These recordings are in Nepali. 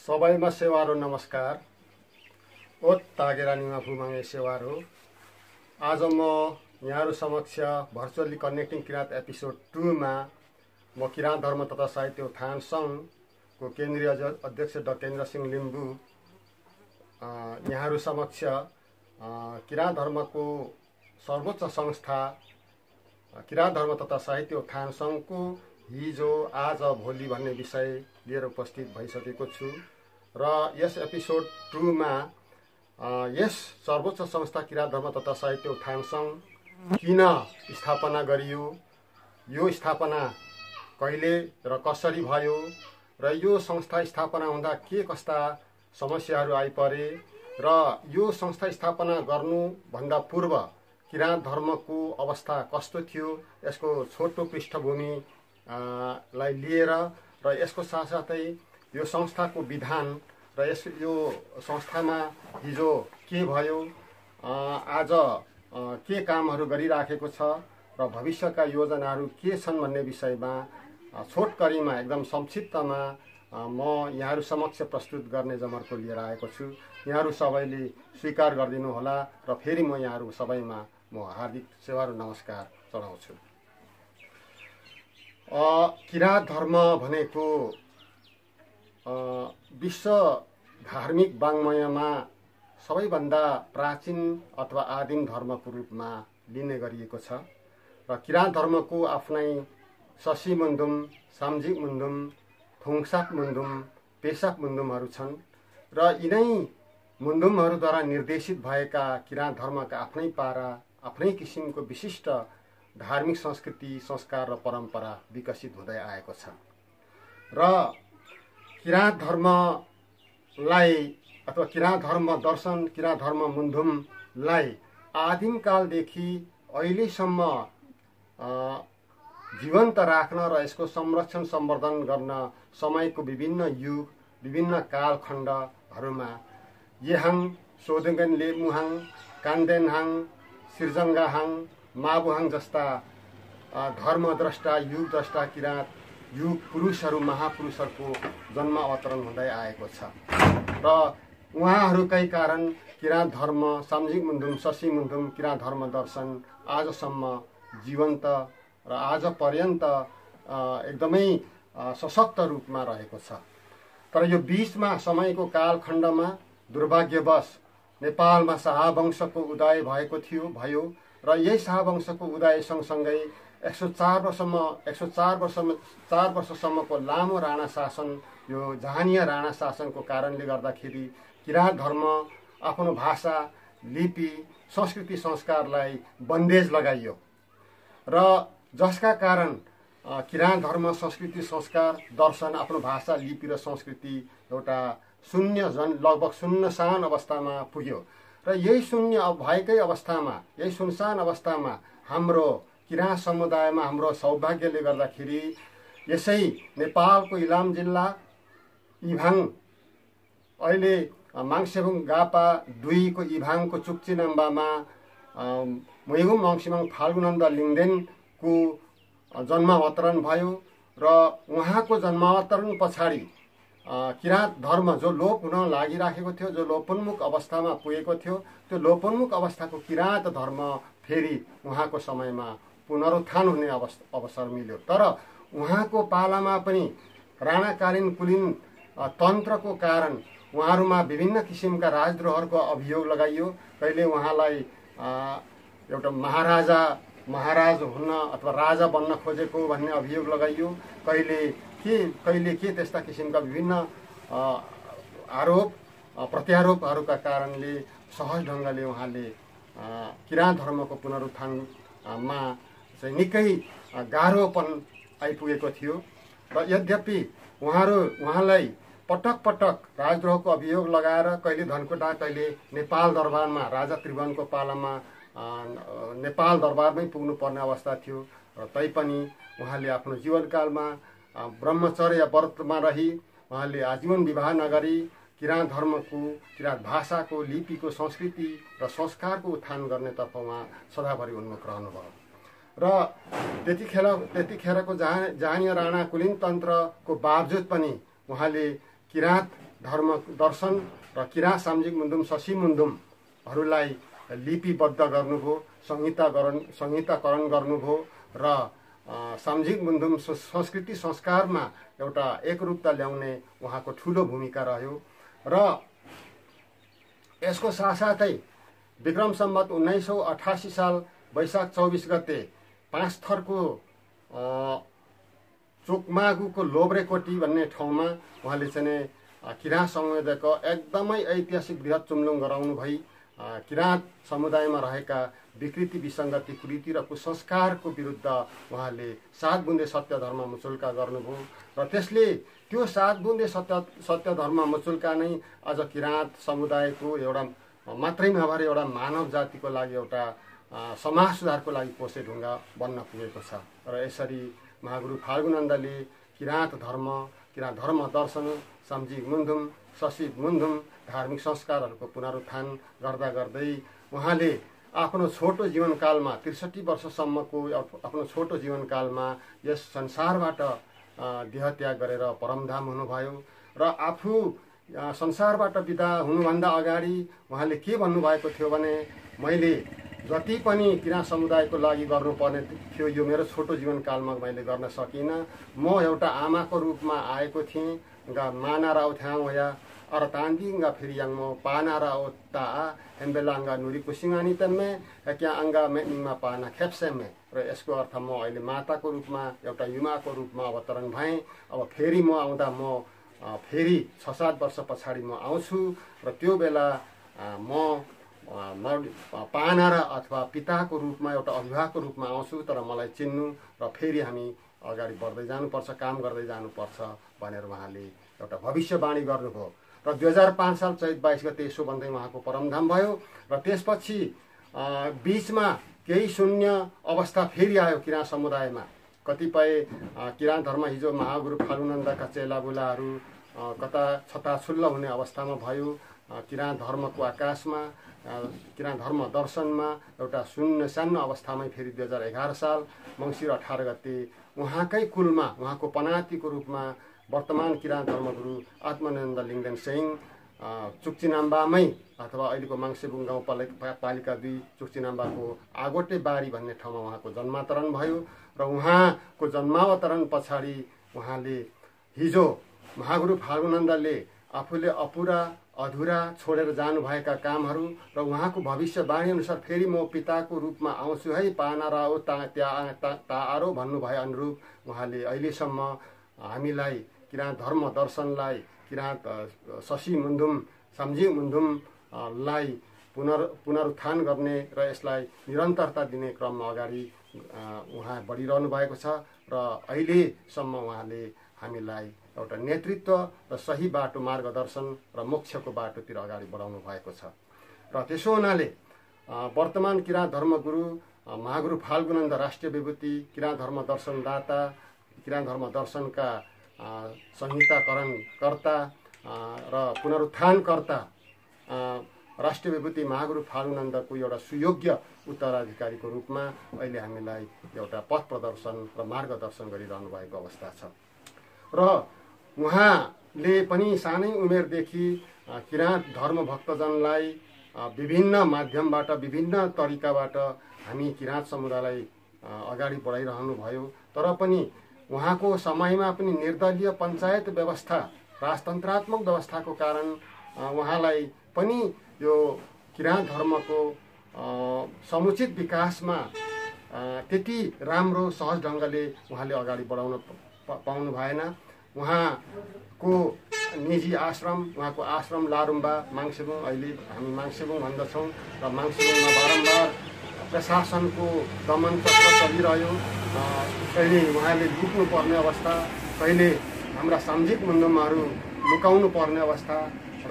सबैमा सेवारो नमस्कार। ओत तागेरानीमा फुमाङ्गे सेवारो। आज म यहाँहरु समक्ष भर्चुअली कनेक्टिङ किराँत एपिसोड 2 मा म किराँत धर्म तथा साहित्य उत्थान संघको केन्द्रीय अध्यक्ष डाक्टर केन्द्र सिंह लिम्बू यहाँहरु समक्ष किराँत धर्मको सर्वोच्च संस्था किराँत धर्म तथा साहित्य उत्थान संघको हिजो आज भोलि भन्ने विषय लिएर उपस्थित भइसकेको छु र यस एपिसोड 2 मा यस सर्वोच्च संस्था किराँत धर्म तथा साहित्य उत्थान संघ किन स्थापना गरियो, यो स्थापना कहिले र कसरी भयो र यो संस्था स्थापना हुँदा के कस्ता समस्याहरू आइपरे र यो संस्था स्थापना गर्नु भन्दा पूर्व किराँत धर्मको अवस्था कस्तो थियो, यसको छोटो पृष्ठभूमि लाई लिएर र यसको साथसाथै यो संस्थाको विधान र यो संस्थामा हिजो के भयो, आज के कामहरू गरिराखेको छ र भविष्यका योजनाहरू के छन् भन्ने विषयमा छोटकरीमा एकदम संक्षिप्तमा म यहाँहरु समक्ष प्रस्तुत गर्ने जमर्को लिएर आएको छु। यहाँहरु सबैले स्वीकार गरिदिनु होला र फेरि म यहाँहरु सबैमा म हार्दिक सेवा र नमस्कार चढाउँछु। किराँत धर्म भनेको विश्व धार्मिक वाङ्मयमा सबैभन्दा प्राचीन अथवा आदिम धर्मको रूपमा लिने गरिएको छ र किराँत धर्मको आफ्नै शशी मुन्धुम, साम्जिक मुन्धुम, थोङसाक मुन्धुम, पेसाक मुन्धुमहरू छन् र यिनै मुन्धुमहरूद्वारा निर्देशित भएका किराँत धर्मका आफ्नै पारा, आफ्नै किसिमको विशिष्ट धार्मिक संस्कृति, संस्कार र परम्परा विकसित हुँदै आएको छ र किराँत धर्मलाई अथवा किराँत धर्म दर्शन, किराँत धर्म मुन्धुमलाई आदिमकालदेखि अहिलेसम्म जीवन्त राख्न र यसको संरक्षण सम्वर्धन गर्न समयको विभिन्न युग, विभिन्न कालखण्डहरूमा येहाङ, सोदुङ्गन लेमुहाङ, कान्देनहाङ, सिर्जङ्गाहाङ, माबुहाङ जस्ता धर्मद्रष्टा, युगद्रष्टा किराँत युग पुरुषहरू, महापुरुषहरूको जन्म अवतरण हुँदै आएको छ र उहाँहरूकै कारण किराँत धर्म, साम्जिक मुन्धुम, शशी मुन्धुम, किराँत धर्म दर्शन आजसम्म जीवन्त र आज पर्यन्त एकदमै सशक्त रूपमा रहेको छ। तर यो बीचमा समयको कालखण्डमा दुर्भाग्यवश नेपालमा शाहवंशको उदय भएको भयो र यही शाहवंशको उदय सँगसँगै 104 वर्षसम्मको लामो राणा शासन, यो जहानिया राणा शासनको कारणले गर्दाखेरि किराँत धर्म आफ्नो भाषा, लिपि, संस्कृति, संस्कारलाई बन्देज लगाइयो र जसका कारण किराँत धर्म, संस्कृति, संस्कार, दर्शन, आफ्नो भाषा, लिपि र संस्कृति एउटा लगभग सुन्नसान अवस्थामा पुग्यो र यही शून्य भएकै अवस्थामा, यही सुनसान अवस्थामा हाम्रो किराँत समुदायमा हाम्रो सौभाग्यले गर्दाखेरि यसै नेपालको इलाम जिल्ला इभाङ, अहिले माङसेबुङ गापा 2 को इभाङको चुक्ची नम्बामा मुइगुम मङसिमाङ फाल्गुनन्द लिङदेनको जन्मावतरण भयो र उहाँको जन्मावतरण पछाडि किराँत धर्म जो लोप हुन लागिराखेको थियो, जो लोपोन्मुख अवस्थामा पुगेको थियो, त्यो लोपोन्मुख अवस्थाको किराँत धर्म फेरि उहाँको समयमा पुनरुत्थान हुने अवसर मिल्यो। तर उहाँको पालामा पनि राणाकालीन कुलीन तन्त्रको कारण उहाँहरूमा विभिन्न किसिमका राजद्रोहहरूको अभियोग लगाइयो। कहिले उहाँलाई एउटा महाराज हुन अथवा राजा बन्न खोजेको भन्ने अभियोग लगाइयो, कहिले के त्यस्ता किसिमका विभिन्न आरोप प्रत्यारोपहरूका कारणले सहज ढङ्गले उहाँले किराँत धर्मको पुनरुत्थानमा चाहिँ निकै गाह्रोपन आइपुगेको थियो र यद्यपि उहाँलाई पटक पटक राजद्रोहको अभियोग लगाएर कहिले धनकुटा, कहिले नेपाल दरबारमा, राजा त्रिभुवनको पालामा नेपाल दरबारमै पुग्नुपर्ने अवस्था थियो र तैपनि उहाँले आफ्नो जीवनकालमा ब्रह्मचर्य व्रतमा रही उहाँले आजीवन विवाह नगरी किराँत धर्मको, किराँत भाषाको, लिपिको, संस्कृति र संस्कारको उत्थान गर्नेतर्फ उहाँ सदाभरि उन्मुख रहनुभयो र त्यतिखेरको जहानिया राणा कुलीन तन्त्रको बावजुद पनि उहाँले किराँत धर्म दर्शन र किराँत सामजिक मुन्धुम शशी मुन्धुमहरूलाई लिपिबद्ध गर्नुभयो, संहिताकरण गर्नुभयो र सामजिक मुन्धुम संस्कृति संस्कारमा एउटा एकरूपता ल्याउने उहाँको ठुलो भूमिका रह्यो। र यसको साथसाथै विक्रम सम्वत 1988 साल वैशाख 24 गते पाँचथरको चोकमागुको लोब्रेकोटी भन्ने ठाउँमा उहाँले चाहिँ किराँत समुदायको एकदमै ऐतिहासिक बृहत चुम्लुङ गराउनु भई किराँत समुदायमा रहेका विकृति विसङ्गति कुरीति र कुसंस्कारको विरुद्ध उहाँले 7 बुँदे सत्य धर्म मुचुल्का गर्नुभयो र त्यसले त्यो 7 बुँदे सत्य धर्म मुचुल्का नै आज किराँत समुदायको एउटा मात्रै नभएर एउटा मानव जातिको लागि एउटा समाज सुधारको लागि कोसे ढुङ्गा बन्न पुगेको छ। र यसरी महागुरु फाल्गुनन्दले किराँत धर्म दर्शन सामजिक मुन्धुम शशी मुन्धुम धार्मिक संस्कारहरूको पुनरुत्थान गर्दा गर्दै उहाँले आफ्नो छोटो जीवनकालमा 63 वर्षसम्मको आफ्नो छोटो जीवनकालमा यस संसारबाट देहत्याग गरेर परमधाम हुनुभयो। र आफू संसारबाट बिदा हुनुभन्दा अगाडि उहाँले के भन्नुभएको थियो भने मैले जति पनि किराँत समुदायको लागि गर्नुपर्ने थियो यो मेरो छोटो जीवनकालमा मैले गर्न सकिनँ। म एउटा आमाको रूपमा आएको थिएँ माना राउ थ्याङ होया अरतान्दिङ्गा फिरियाङमो पाना राउ ता हेम्बेलाङ्गा नुरी कुसिङानी तन्मे क्या अङ्गा मेनिङमा पाना खेप्सेमे। र यसको अर्थ म अहिले माताको रूपमा एउटा युमाको रूपमा अवतरण भएँ। अब फेरि म आउँदा म फेरि 6-7 वर्ष पछाडि म आउँछु र त्यो बेला म पाना र अथवा पिताको रूपमा एउटा अभिभावकको रूपमा आउँछु, तर मलाई चिन्नु र फेरि हामी अगाडि बढ्दै जानुपर्छ, काम गर्दै जानुपर्छ भनेर उहाँले एउटा भविष्यवाणी गर्नुभयो। र 2005 साल चैत 22 गते यसो भन्दै उहाँको परमधाम भयो। र त्यसपछि बीचमा केही शून्य अवस्था फेरि आयो किराँत समुदायमा। कतिपय किराँत धर्म हिजो महागुरु फाल्गुनन्दका चेलाबुलाहरू कता छताछुल्ल हुने अवस्थामा भयो। किराँत धर्मको आकाशमा किराँत धर्म दर्शनमा एउटा शून्य सानो अवस्थामै फेरि 2011 साल मङ्सिर 18 गते उहाँकै कुलमा उहाँको पनातिको रूपमा वर्तमान किराँत धर्मगुरु आत्मानन्द लिङ्गदेन सिंह चुक्चिनाम्बामै अथवा अहिलेको माङ्सेबुङ गाउँपालिका 2 चुक्चिनाम्बाको आगोटे बारी भन्ने ठाउँमा उहाँको जन्मावतरण भयो। र उहाँको जन्मावतरण पछाडि उहाँले हिजो महागुरु फाल्गुनन्दले आफूले अधुरा छोडेर जानुभएका कामहरू र उहाँको भविष्यवाणी अनुसार फेरि म पिताको रूपमा आउँछु है पाना राओ ता आरो भन्नुभए अनुरूप उहाँले अहिलेसम्म हामीलाई किराँत धर्म दर्शनलाई किराँत शशी मुन्धुम सामजिक मुन्धुमलाई पुनरुत्थान गर्ने र यसलाई निरन्तरता दिने क्रममा अगाडि उहाँ बढिरहनु भएको छ। र अहिलेसम्म उहाँले हामीलाई एउटा नेतृत्व र सही बाटो मार्गदर्शन र मोक्षको बाटोतिर अगाडि बढाउनु भएको छ। र त्यसो हुनाले वर्तमान किराँत धर्मगुरु महागुरु फाल्गुनन्द राष्ट्रिय विभूति किराँत धर्म दर्शनदाता किराँत धर्म दर्शनका संहिताकरणकर्ता र पुनरुत्थानकर्ता राष्ट्रिय विभूति महागुरु फाल्गुनन्दको एउटा सुयोग्य उत्तराधिकारीको रूपमा अहिले हामीलाई एउटा पथ प्रदर्शन र मार्गदर्शन गरिरहनु भएको अवस्था छ। र उहाँले पनि सानै उमेरदेखि किराँत धर्म भक्तजनलाई विभिन्न माध्यमबाट विभिन्न तरिकाबाट हामी किराँत समुदायलाई अगाडि बढाइरहनु भयो। तर पनि उहाँको समयमा पनि निर्दलीय पञ्चायत व्यवस्था राजतन्त्रात्मक व्यवस्थाको कारण उहाँलाई पनि यो किराँत धर्मको समुचित विकासमा त्यति राम्रो सहज ढङ्गले उहाँले अगाडि बढाउन पाउनु भएन। उहाँको निजी आश्रम उहाँको आश्रम लारुम्बा माङ्सेबुङ अहिले हामी माङ्सेबुङ भन्दछौँ र माङ्सेबुङमा बारम्बार प्रशासनको दमन चक्र चलिरह्यो। कहिले उहाँले लुक्नु पर्ने अवस्था, कहिले हाम्रा सामजिक मुन्धुमहरू लुकाउनु पर्ने अवस्था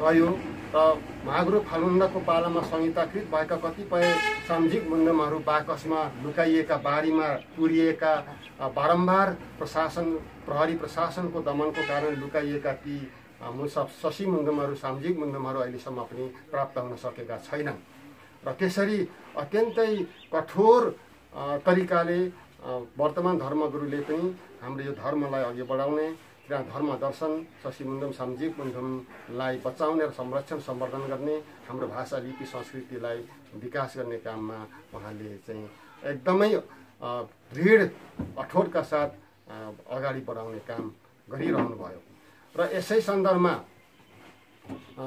रह्यो। र महागुरु फाल्गुनन्दको पालामा संहिताकृत भएका कतिपय सामजिक मुन्धुमहरू बाकसमा लुकाइएका बारीमा पुरिएका बारम्बार प्रहरी प्रशासनको दमनको कारण लुकाइएका ती शशी मुन्धुमहरू सामजिक मुन्धुमहरू अहिलेसम्म पनि प्राप्त हुन सकेका छैनन्। र त्यसरी अत्यन्तै कठोर तरिकाले वर्तमान धर्मगुरुले पनि हाम्रो यो धर्मलाई अघि बढाउने किराँत धर्म दर्शन शशी मुन्डुम सामजिक मुन्डुमलाई बचाउने र संरक्षण सम्वर्धन गर्ने, हाम्रो भाषा लिपि संस्कृतिलाई विकास गर्ने काममा उहाँले चाहिँ एकदमै दृढ अठोटका साथ अगाडि बढाउने काम गरिरहनु भयो। र यसै सन्दर्भमा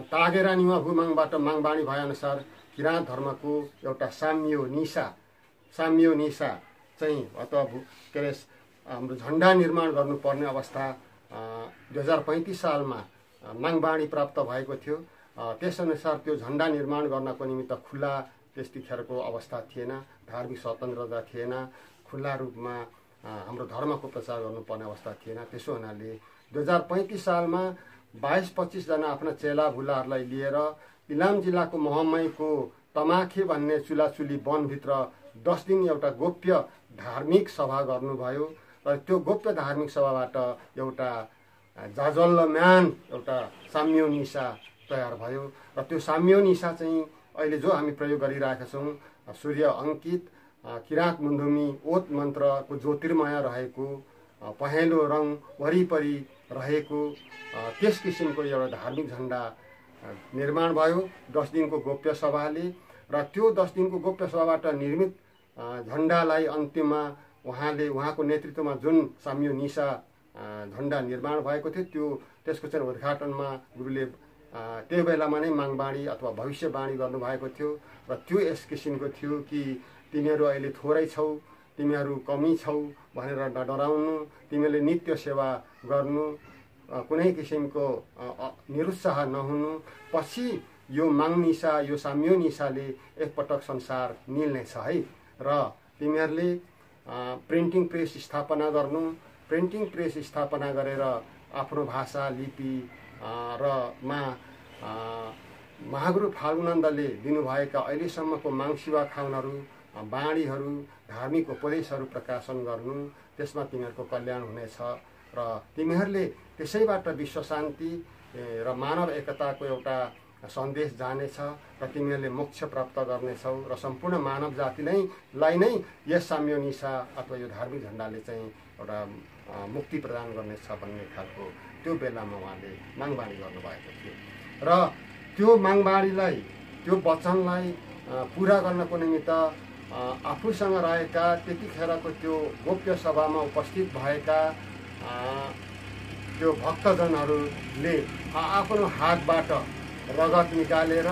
तागेरा निवा भूमाङबाट माङबाणी भएअनुसार किराँत धर्मको एउटा साम्यो निसा चाहिँ अथवा के अरे हाम्रो झन्डा निर्माण गर्नुपर्ने अवस्था 2035 सालमा माङबाणी प्राप्त भएको थियो। त्यसअनुसार त्यो झन्डा निर्माण गर्नको निमित्त खुला त्यतिखेरको अवस्था थिएन, धार्मिक स्वतन्त्रता थिएन, खुला रूपमा हाम्रो धर्मको प्रचार गर्नुपर्ने अवस्था थिएन। त्यसो हुनाले 2035 सालमा 22-25 जना आफ्ना चेला भुलाहरूलाई लिएर इलाम जिल्लाको महमैको तमाखे भन्ने चुलाचुली वनभित्र 10 दिन एउटा गोप्य धार्मिक सभा गर्नुभयो। र त्यो गोप्य धार्मिक सभाबाट एउटा जाजल्लम्यान एउटा साम्यो निसा तयार भयो। र त्यो साम्यो निसा चाहिँ अहिले जो हामी प्रयोग गरिरहेका छौँ, सूर्य अङ्कित किराँत मुन्डुमी ओत मन्त्रको ज्योतिर्मय रहेको पहेँलो रङ वरिपरि रहेको त्यस किसिमको एउटा धार्मिक झन्डा निर्माण भयो 10 दिनको गोप्य सभाले। र त्यो 10 दिनको गोप्य सभाबाट निर्मित झन्डालाई अन्त्यमा उहाँको नेतृत्वमा जुन साम्यो निसा झन्डा निर्माण भएको थियो त्यसको चाहिँ उद्घाटनमा गुरुले त्यो बेलामा नै माङबाणी अथवा भविष्यवाणी गर्नुभएको थियो। र त्यो यस किसिमको थियो कि तिमीहरू अहिले थोरै छौ, तिमीहरू कमी छौ भनेर नडराउनु, तिमीले नित्य सेवा गर्नु, कुनै किसिमको निरुत्साह नहुनु। पछि यो माङ निसा यो साम्यो निसाले एकपटक संसार निल्नेछ है। र तिमीहरूले प्रिन्टिङ प्रेस स्थापना गर्नु, प्रिन्टिङ प्रेस स्थापना गरेर आफ्नो भाषा लिपि र महागुरु फाल्गुनन्दले दिनुभएका अहिलेसम्मको माङसिवा खाउनहरू बाणीहरू धार्मिक उपदेशहरू प्रकाशन गर्नु, त्यसमा तिमीहरूको कल्याण हुनेछ। र तिमीहरूले त्यसैबाट विश्व शान्ति र मानव एकताको एउटा सन्देश जानेछ र तिमीहरूले मोक्ष प्राप्त गर्नेछौ र सम्पूर्ण मानव जातिलाई नै यस साम्यो निसा अथवा यो धार्मिक झन्डाले चाहिँ एउटा मुक्ति प्रदान गर्नेछ भन्ने खालको त्यो बेलामा उहाँले माङबाणी गर्नुभएको थियो। र त्यो माङबाणीलाई त्यो वचनलाई पुरा गर्नको निमित्त आफूसँग रहेका त्यतिखेरको त्यो गोप्य सभामा उपस्थित भएका त्यो भक्तजनहरूले आफ्नो हातबाट रगत निकालेर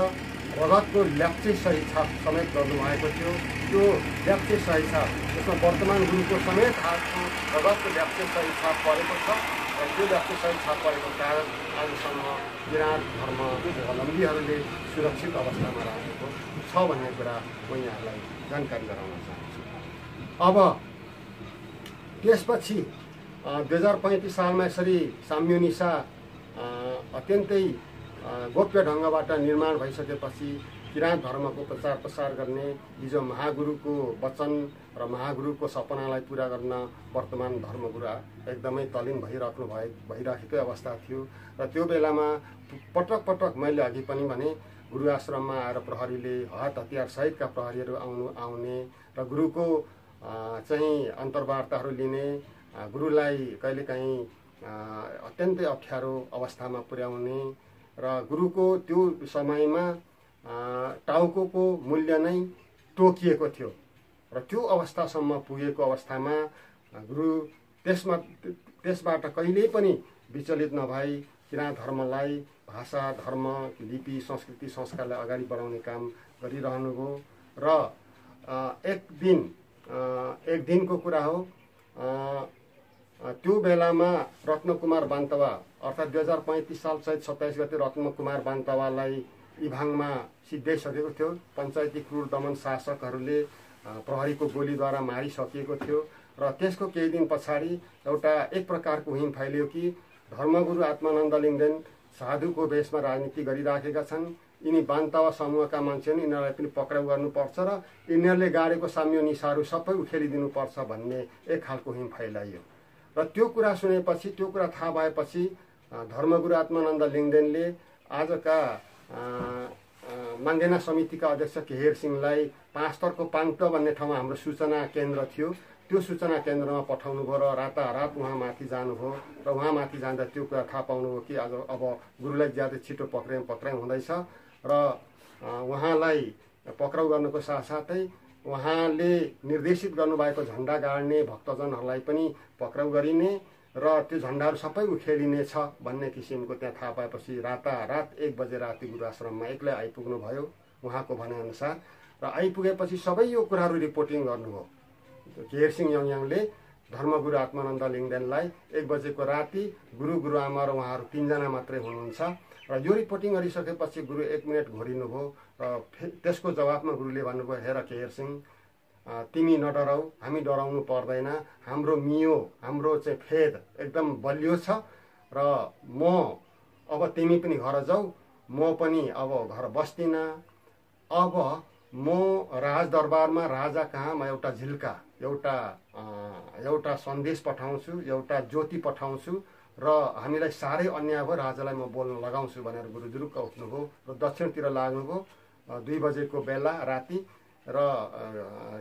रगतको ल्याप्चे सही छाप समेत गर्नुभएको थियो। त्यो ल्याप्चे सही छाप त्यसमा वर्तमान गुरुको समेत हातको रगतको ल्याप्चे सही छाप परेको छ। र त्यो ल्याप्चे सही छाप परेको कारण आजसम्म किराँत धर्मावलम्बीहरूले सुरक्षित अवस्थामा राखेको छ भन्ने कुरा म यहाँलाई जानकारी गराउन चाहन्छु। अब त्यसपछि 2035 सालमा यसरी साम्यो निसा अत्यन्तै गोप्य ढङ्गबाट निर्माण भइसकेपछि किराँत धर्मको प्रचार प्रसार गर्ने हिजो महागुरुको वचन र महागुरुको सपनालाई पुरा गर्न वर्तमान धर्मगुरु एकदमै तल्लीन भइराखेकै अवस्था थियो। र त्यो बेलामा पटक पटक मैले अघि पनि भने गुरु आश्रममा आएर प्रहरीले हात हतियार सहितका प्रहरीहरू आउने र गुरुको चाहिँ अन्तर्वार्ताहरू लिने, गुरुलाई कहिलेकाहीँ अत्यन्तै अप्ठ्यारो अवस्थामा पुर्याउने र गुरुको त्यो समयमा टाउको मूल्य नै तोकिएको थियो। र त्यो अवस्थासम्म पुगेको अवस्थामा गुरु त्यसबाट कहिल्यै पनि विचलित नभई किराँत धर्मलाई भाषा धर्म लिपि संस्कृति संस्कारलाई अगाडि बढाउने काम गरिरहनुभयो। र एक दिनको कुरा हो, त्यो बेलामा रत्नकुमार बान्तवा अर्थात् 2035 साल चैत 27 गते रत्नकुमार बान्तवालाई इभाङमा सिद्ध्याइसकेको थियो। पञ्चायती क्रूर दमन शासकहरूले प्रहरीको गोलीद्वारा मारिसकिएको थियो। र त्यसको केही दिन पछाडि एउटा एक प्रकारको हिम फैलियो कि धर्मगुरु आत्मानन्द लिङ्गदेन साधुको भेषमा राजनीति गरिराखेका छन्, यिनी बान्तवा समूहका मान्छे हुन्, यिनीहरूलाई पनि पक्राउ गर्नुपर्छ र यिनीहरूले गाडेको साम्यो निसाहरू सबै उखेलिदिनुपर्छ भन्ने एक खालको हिम फैलाइयो। र त्यो कुरा सुनेपछि, त्यो कुरा थाहा भएपछि धर्मगुरु आत्मानन्द लिङ्गदेनले आजका माङ्गेना समितिका अध्यक्ष केहेर सिंहलाई 5 थरको पाङ्त भन्ने ठाउँमा हाम्रो सूचना केन्द्र थियो, त्यो सूचना केन्द्रमा पठाउनु भयो र रातारात उहाँ माथि जानुभयो र उहाँ माथि जाँदा त्यो कुरा थाहा पाउनुभयो कि आज अब गुरुलाई ज्यादै छिटो पक्राइ हुँदैछ र उहाँलाई पक्राउ गर्नुको साथसाथै उहाँले निर्देशित गर्नुभएको झन्डा गाड्ने भक्तजनहरूलाई पनि पक्राउ गरिने र त्यो झन्डाहरू सबै उखेलिने छ भन्ने किसिमको त्यहाँ थाहा पाएपछि रातारात 1 बजे राति गुरु आश्रममा एक्लै आइपुग्नु भयो उहाँको भनाइअनुसार। र आइपुगेपछि सबै यो कुराहरू रिपोर्टिङ गर्नुभयो। केहरसिंह योङयाङले धर्मगुरु आत्मानन्द लिङ्गदेनलाई 1 बजेको राति गुरुआमा र उहाँहरू 3 जना मात्रै हुनुहुन्छ र यो रिपोर्टिङ गरिसकेपछि गुरु 1 मिनट घोरिनुभयो र त्यसको जवाफमा गुरुले भन्नुभयो, हेर केहरसिंह, तिमी नडराऊ, हामी डराउनु पर्दैन, हाम्रो मियो, हाम्रो चाहिँ फेद एकदम बलियो छ र म अब तिमी पनि घर जाऊ, म पनि अब घर बस्दिनँ। अब म राजदरबारमा राजा कहाँ म एउटा झिल्का, एउटा सन्देश पठाउँछु, एउटा ज्योति पठाउँछु र हामीलाई साह्रै अन्याय भयो, राजालाई म बोल्न लगाउँछु भनेर गुरु जुरुक्क उठ्नुभयो र दक्षिणतिर लाग्नुभयो। 2 बजेको बेला राति र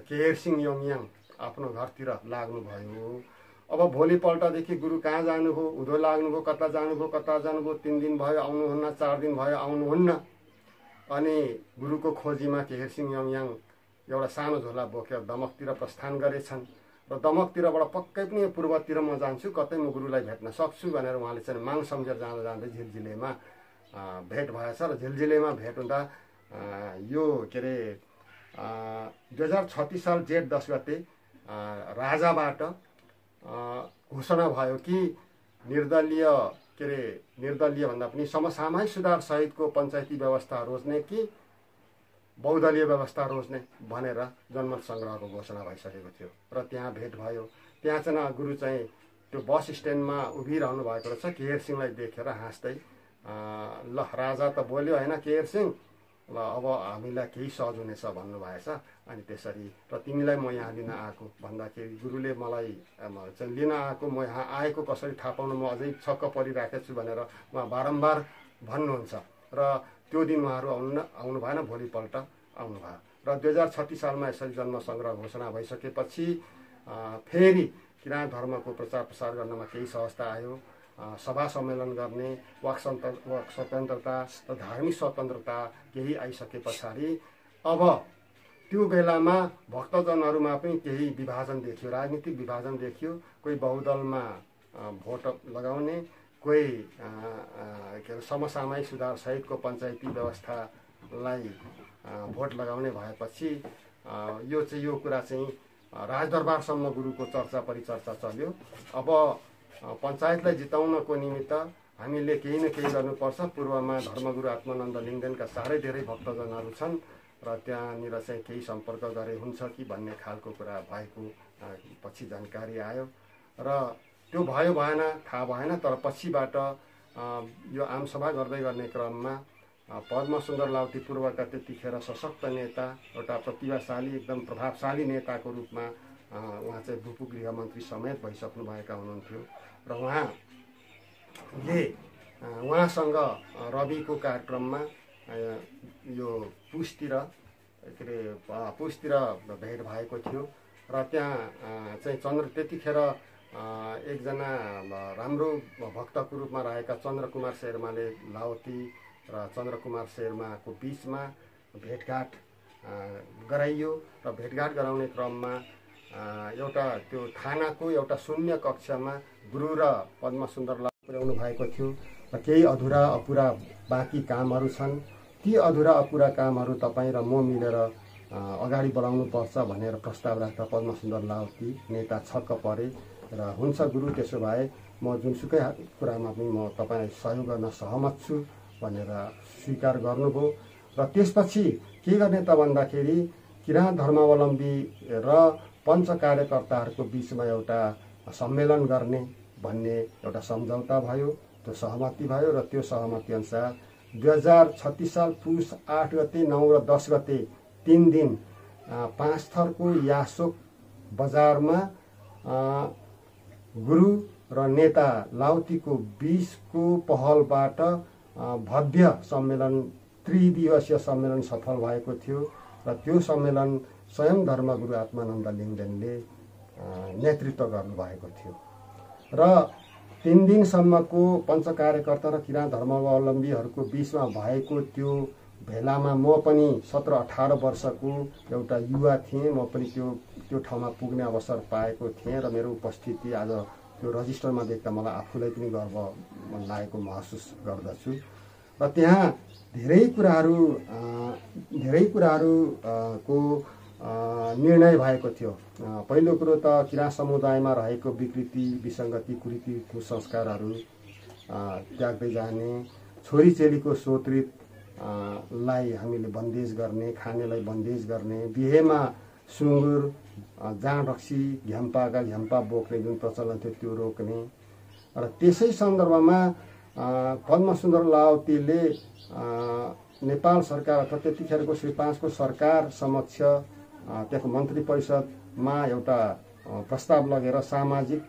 केहरसिंह योङयाङ आफ्नो घरतिर लाग्नुभयो। अब भोलिपल्टदेखि गुरु कहाँ जानुभयो, उँधो लाग्नुभयो, कता जानुभयो, 3 दिन भयो आउनुहुन्न, 4 दिन भयो आउनुहुन्न। अनि गुरुको खोजीमा केहरसिंह योङयाङ एउटा सानो झोला बोकेर दमकतिर प्रस्थान गरेछन् र दमकतिरबाट पक्कै पनि पूर्वतिर म जान्छु, कतै म गुरुलाई भेट्न सक्छु भनेर उहाँले चाहिँ माग सम्झेर जाँदै झिलझिलेमा भेट भएछ र झिलझिलेमा भेट हुँदा यो के अरे 2036 साल जेठ 10 गते राजाबाट घोषणा भयो कि निर्दलीय भन्दा पनि समसामयिक सुधार सहितको पञ्चायती व्यवस्था रोज्ने कि बहुदलीय व्यवस्था रोज्ने भनेर जनमत सङ्ग्रहको घोषणा भइसकेको थियो र त्यहाँ भेट भयो। त्यहाँ चाहिँ गुरु चाहिँ त्यो बस स्ट्यान्डमा उभिरहनु भएको रहेछ। केहरसिंहलाई देखेर हाँस्दै, ल राजा त बोल्यो होइन केहरसिंह, ल अब हामीलाई केही सहज हुनेछ भन्नुभएछ। अनि त्यसरी र तिमीलाई म यहाँ लिन आएको भन्दाखेरि गुरुले मलाई चाहिँ लिन आएको, म यहाँ आएको कसरी थाहा पाउनु, म अझै छक्क परिराखेको छु भनेर उहाँ बारम्बार भन्नुहुन्छ र त्यो दिन उहाँहरू आउनु भएन, भोलिपल्ट आउनुभयो र 2036 सालमा यसरी जन्म सङ्ग्रह घोषणा भइसकेपछि फेरि किराँत धर्मको प्रचार प्रसार गर्नमा केही सहजता आयो। सभा सम्मेलन गर्ने, वाक स्वतन्त्रता र धार्मिक स्वतन्त्रता केही आइसके पछाडि अब त्यो बेलामा भक्तजनहरूमा पनि केही विभाजन देखियो, राजनीतिक विभाजन देखियो। कोही बहुदलमा भोट लगाउने, कोही के अरे समसामयिक सुधार सहितको पञ्चायती व्यवस्थालाई भोट लगाउने भएपछि यो कुरा चाहिँ राजदरबारसम्म गुरुको चर्चा परिचर्चा चल्यो। अब पञ्चायतलाई जिताउनको निमित्त हामीले केही न केही गर्नुपर्छ। पूर्वमा धर्मगुरु आत्मानन्द लिङ्गदेनका साह्रै धेरै भक्तजनहरू छन् र त्यहाँनिर चाहिँ केही सम्पर्क गरे हुन्छ कि भन्ने खालको कुरा भएको पछि जानकारी आयो र त्यो भयो भएन थाहा भएन। तर पछिबाट यो आमसभा गर्दै गर्ने क्रममा पद्मसुन्दर लाउती पूर्वका त्यतिखेर सशक्त नेता, एउटा प्रतिभाशाली एकदम प्रभावशाली नेताको रूपमा उहाँ चाहिँ भूपू गृहमन्त्री समेत भइसक्नुभएका हुनुहुन्थ्यो र उहाँसँग रविको कार्यक्रममा यो पुसतिर भेट भएको थियो र त्यहाँ चाहिँ त्यतिखेर एकजना राम्रो भक्तको रूपमा रहेका चन्द्रकुमार शर्माले लाउती र चन्द्रकुमार शर्माको बिचमा भेटघाट गराइयो र भेटघाट गराउने क्रममा एउटा त्यो थानाको एउटा शून्य कक्षमा गुरु र पद्मसुन्दरलाई पुर्याउनु भएको थियो र केही अधुरा अपुरा बाँकी कामहरू छन्। ती अधुरा अपुरा कामहरू तपाईँ र म मिलेर अगाडि बढाउनु पर्छ भनेर प्रस्ताव राख्दा पद्मसुन्दर लाउती नेता छक्क परे र हुन्छ गुरु, त्यसो भए म जुनसुकै कुरामा पनि म तपाईँलाई सहयोग गर्न सहमत छु भनेर स्वीकार गर्नुभयो। र त्यसपछि के गर्ने त भन्दाखेरि किराँत धर्मावलम्बी र पञ्च कार्यकर्ताहरूको बिचमा एउटा सम्मेलन गर्ने भन्ने एउटा सम्झौता भयो, त्यो सहमति भयो र त्यो सहमति अनुसार 2036 साल पुस 8 गते 9 र 10 गते 3 दिन 5 थरको यासोक बजारमा गुरु र नेता लाउतीको बीचको पहलबाट भव्य सम्मेलन, त्रिदिवसीय सम्मेलन सफल भएको थियो र त्यो सम्मेलन स्वयं धर्मगुरु आत्मानन्द लिङ्गदेनले नेतृत्व गर्नुभएको थियो र 3 दिनसम्मको पञ्चकार्यकर्ता र किराँत धर्मावलम्बीहरूको बिचमा भएको त्यो भेलामा म पनि 17-18 वर्षको एउटा युवा थिएँ। म पनि त्यो ठाउँमा पुग्ने अवसर पाएको थिएँ र मेरो उपस्थिति आज त्यो रजिस्टरमा देख्दा मलाई आफूलाई पनि गर्व लागेको महसुस गर्दछु। र त्यहाँ धेरै कुराहरूको निर्णय भएको थियो। पहिलो कुरो त किराँत समुदायमा रहेको विकृति, विसङ्गति, कुरीति, कुसंस्कारहरू त्याग्दै जाने, छोरीचेलीको सोत्रित लाई हामीले बन्देज गर्ने, खानेलाई बन्देज गर्ने, बिहेमा सुँगुर, जाँड रक्सी, झ्याम्पा बोक्ने जुन प्रचलन थियो त्यो रोक्ने। र त्यसै सन्दर्भमा पद्मसुन्दर लावतीले नेपाल सरकार अथवा त्यतिखेरको श्री 5 को सरकार समक्ष त्यहाँको मन्त्री परिषदमा एउटा प्रस्ताव लगेर सामाजिक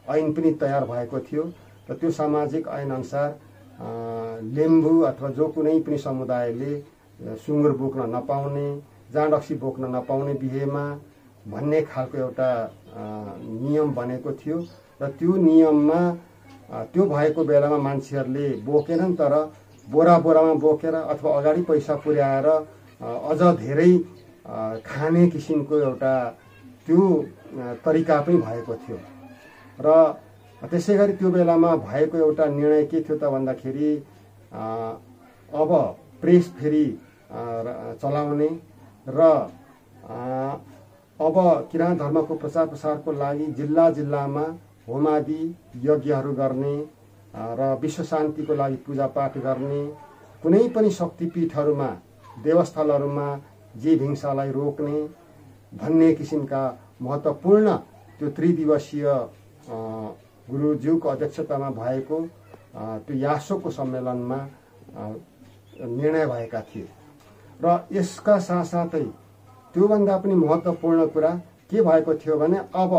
ऐन पनि तयार भएको थियो र त्यो सामाजिक ऐन अनुसार लिम्बू अथवा जो कुनै पनि समुदायले सुँगुर बोक्न नपाउने, जाँड रक्सी बोक्न नपाउने बिहेमा भन्ने खालको एउटा नियम बनेको थियो र त्यो नियममा त्यो भएको बेलामा मान्छेहरूले बोकेनन्, तर बोरामा बोकेर अथवा अगाडि पैसा पुर्याएर अझ धेरै खाने किसिमको एउटा त्यो तरिका पनि भएको थियो। र त्यसै गरी त्यो बेलामा भएको एउटा निर्णय के थियो त भन्दाखेरि अब प्रेस फेरि चलाउने र अब किराँत धर्मको प्रचार प्रसारको लागि जिल्लामा होमादि यज्ञहरू गर्ने र विश्व शान्तिको लागि पूजापाठ गर्ने, कुनै पनि शक्तिपीठहरूमा देवस्थलहरूमा जीव हिंसालाई रोक्ने भन्ने किसिमका महत्त्वपूर्ण त्यो त्रिदिवसीय गुरुज्यूको अध्यक्षतामा भएको त्यो यासोको सम्मेलनमा निर्णय भएका थिए। र यसका साथसाथै त्योभन्दा पनि महत्त्वपूर्ण कुरा के भएको थियो भने अब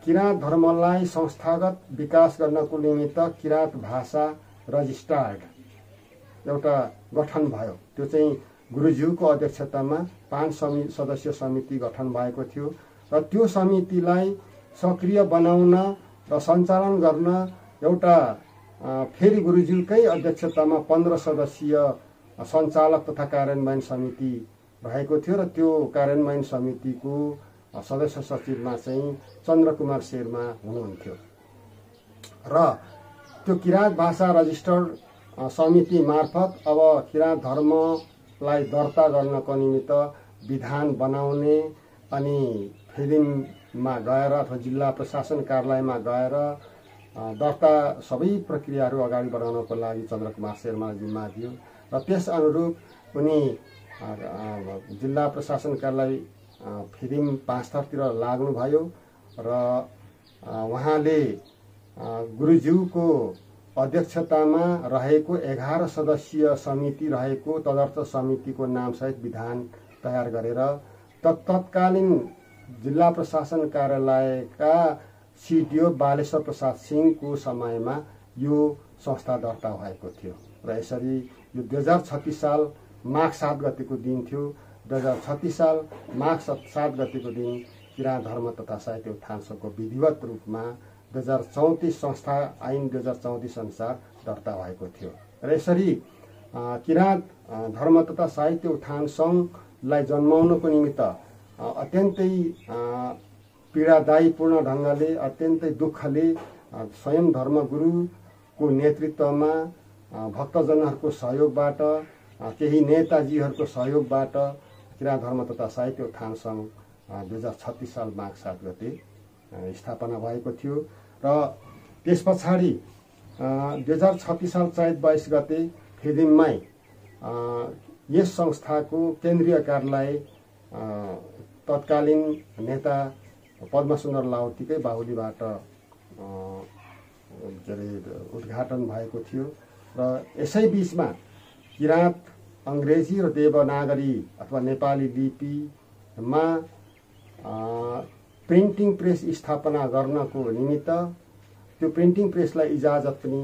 किराँत धर्मलाई संस्थागत विकास गर्नको निमित्त किराँत भाषा रजिस्टर्ड एउटा गठन भयो। त्यो चाहिँ गुरुज्यूको अध्यक्षतामा 5 सदस्य समिति गठन भएको थियो र त्यो समितिलाई सक्रिय बनाउन र सञ्चालन गर्न एउटा फेरि गुरुज्यूकै अध्यक्षतामा 15 सदस्यीय सञ्चालक तथा कार्यान्वयन समिति रहेको थियो र त्यो कार्यान्वयन समितिको सदस्य सचिवमा चाहिँ चन्द्रकुमार शेर्मा हुनुहुन्थ्यो। र त्यो किराँत भाषा रजिस्टर्ड समिति मार्फत अब किराँत धर्मलाई दर्ता गर्नको निमित्त विधान बनाउने अनि फेदिममा गएर अथवा जिल्ला प्रशासन कार्यालयमा गएर दर्ता सबै प्रक्रियाहरू अगाडि बढाउनको लागि चन्द्रकुमार शेर्मालाई जिम्मा दियो र त्यस अनुरूप उनी जिल्ला प्रशासन कार्यालय फेदिम 5 थरतिर लाग्नुभयो र उहाँले गुरुज्यूको अध्यक्षतामा रहेको 11 सदस्यीय समिति रहेको तदर्थ समितिको नामसहित विधान तयार गरेर तत्कालीन जिल्ला प्रशासन कार्यालयका सिडिओ बालेश्वर प्रसाद सिंहको समयमा यो संस्था दर्ता भएको थियो र यसरी यो 2036 साल माघ 7 गतेको दिन थियो। 2036 साल माघ 7 गतेको दिन किराँत धर्म तथा साहित्य उत्थान सङ्घको विधिवत रूपमा 2034 संस्था ऐन 2034 अनुसार दर्ता भएको थियो र यसरी किराँत धर्म तथा साहित्य उत्थान सङ्घलाई जन्माउनको निमित्त अत्यन्तै पीडादायीपूर्ण ढङ्गले अत्यन्तै दुःखले स्वयं धर्मगुरुको नेतृत्वमा भक्तजनहरूको सहयोगबाट केही नेताजीहरूको सहयोगबाट किराँत धर्म तथा साहित्य उत्थान सङ्घ 2036 साल माघ 7 गते स्थापना भएको थियो र त्यस पछाडि 2036 साल चैत 22 गते फेदिममै यस संस्थाको केन्द्रीय कार्यालय तत्कालीन नेता पद्मसुन्दर लावतीकै बाहुलीबाट उद्घाटन भएको थियो र यसै बीचमा किराँत अङ्ग्रेजी र देवनागरी अथवा नेपाली लिपिमा प्रिन्टिङ प्रेस स्थापना गर्नको निमित्त त्यो प्रिन्टिङ प्रेसलाई इजाजत पनि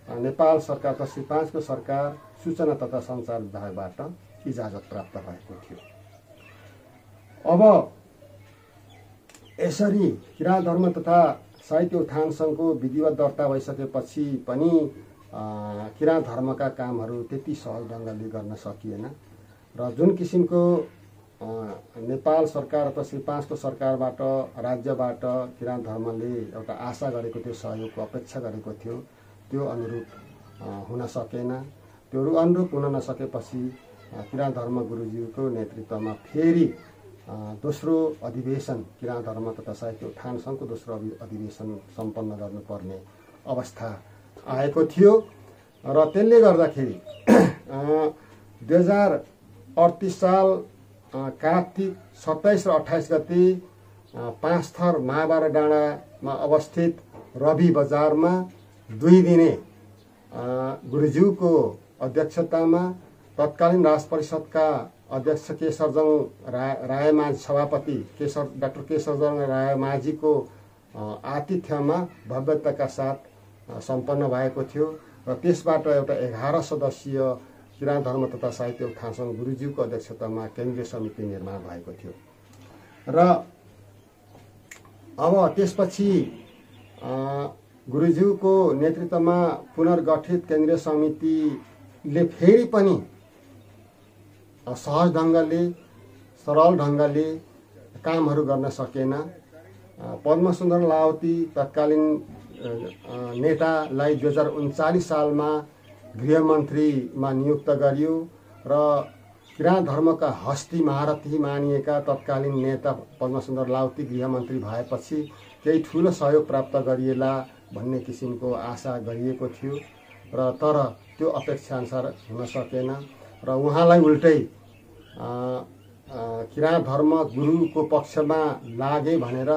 नेपाल सरकार तथा श्री 5 को सरकार सूचना तथा सञ्चार विभागबाट इजाजत प्राप्त भएको थियो। अब यसरी किराँत धर्म तथा साहित्य उत्थान सङ्घको विधिवत दर्ता भइसकेपछि पनि किराँत धर्मका कामहरू त्यति सहज ढङ्गले गर्न सकिएन र जुन किसिमको नेपाल सरकार अथवा श्री 5 को सरकारबाट राज्यबाट किराँत धर्मले एउटा आशा गरेको थियो, सहयोगको अपेक्षा गरेको थियो, त्यो अनुरूप हुन सकेन। त्यो अनुरूप हुन नसकेपछि किराँत धर्म गुरुज्यूको नेतृत्वमा फेरि दोस्रो अधिवेशन किराँत धर्म तथा साहित्य उत्थान सङ्घको दोस्रो अधिवेशन सम्पन्न गर्नुपर्ने अवस्था आएको थियो र त्यसले गर्दाखेरि 2038 साल कार्तिक 27 र 28 गते 5 थर महाभारत डाँडामा अवस्थित रवि बजारमा 2 दिने गुरुज्यूको अध्यक्षतामा तत्कालीन राज परिषदका अध्यक्ष केशरजङ रायमाझी सभापति डाक्टर केशरजङ रायमाझीको आतिथ्यमा भव्यताका साथ सम्पन्न भएको थियो र त्यसबाट एउटा 11 सदस्यीय किराँत धर्म तथा साहित्य उत्थान सङ्घ गुरुज्यूको अध्यक्षतामा केन्द्रीय समिति निर्माण भएको थियो र अब त्यसपछि गुरुज्यूको नेतृत्वमा पुनर्गठित केन्द्रीय समितिले फेरि पनि सहज ढङ्गले सरल ढङ्गले कामहरू गर्न सकेन। पद्मसुन्दर लावती तत्कालीन नेतालाई 2039 सालमा गृहमन्त्रीमा नियुक्त गरियो र किराँत धर्मका हस्ती महारथी मानिएका तत्कालीन नेता पद्मसुन्दर लावती गृहमन्त्री भएपछि केही ठुलो सहयोग प्राप्त गरिएला भन्ने किसिमको आशा गरिएको थियो र तर त्यो अपेक्षाअनुसार हुन सकेन र उहाँलाई उल्टै किराँत धर्म गुरुको पक्षमा लागे भनेर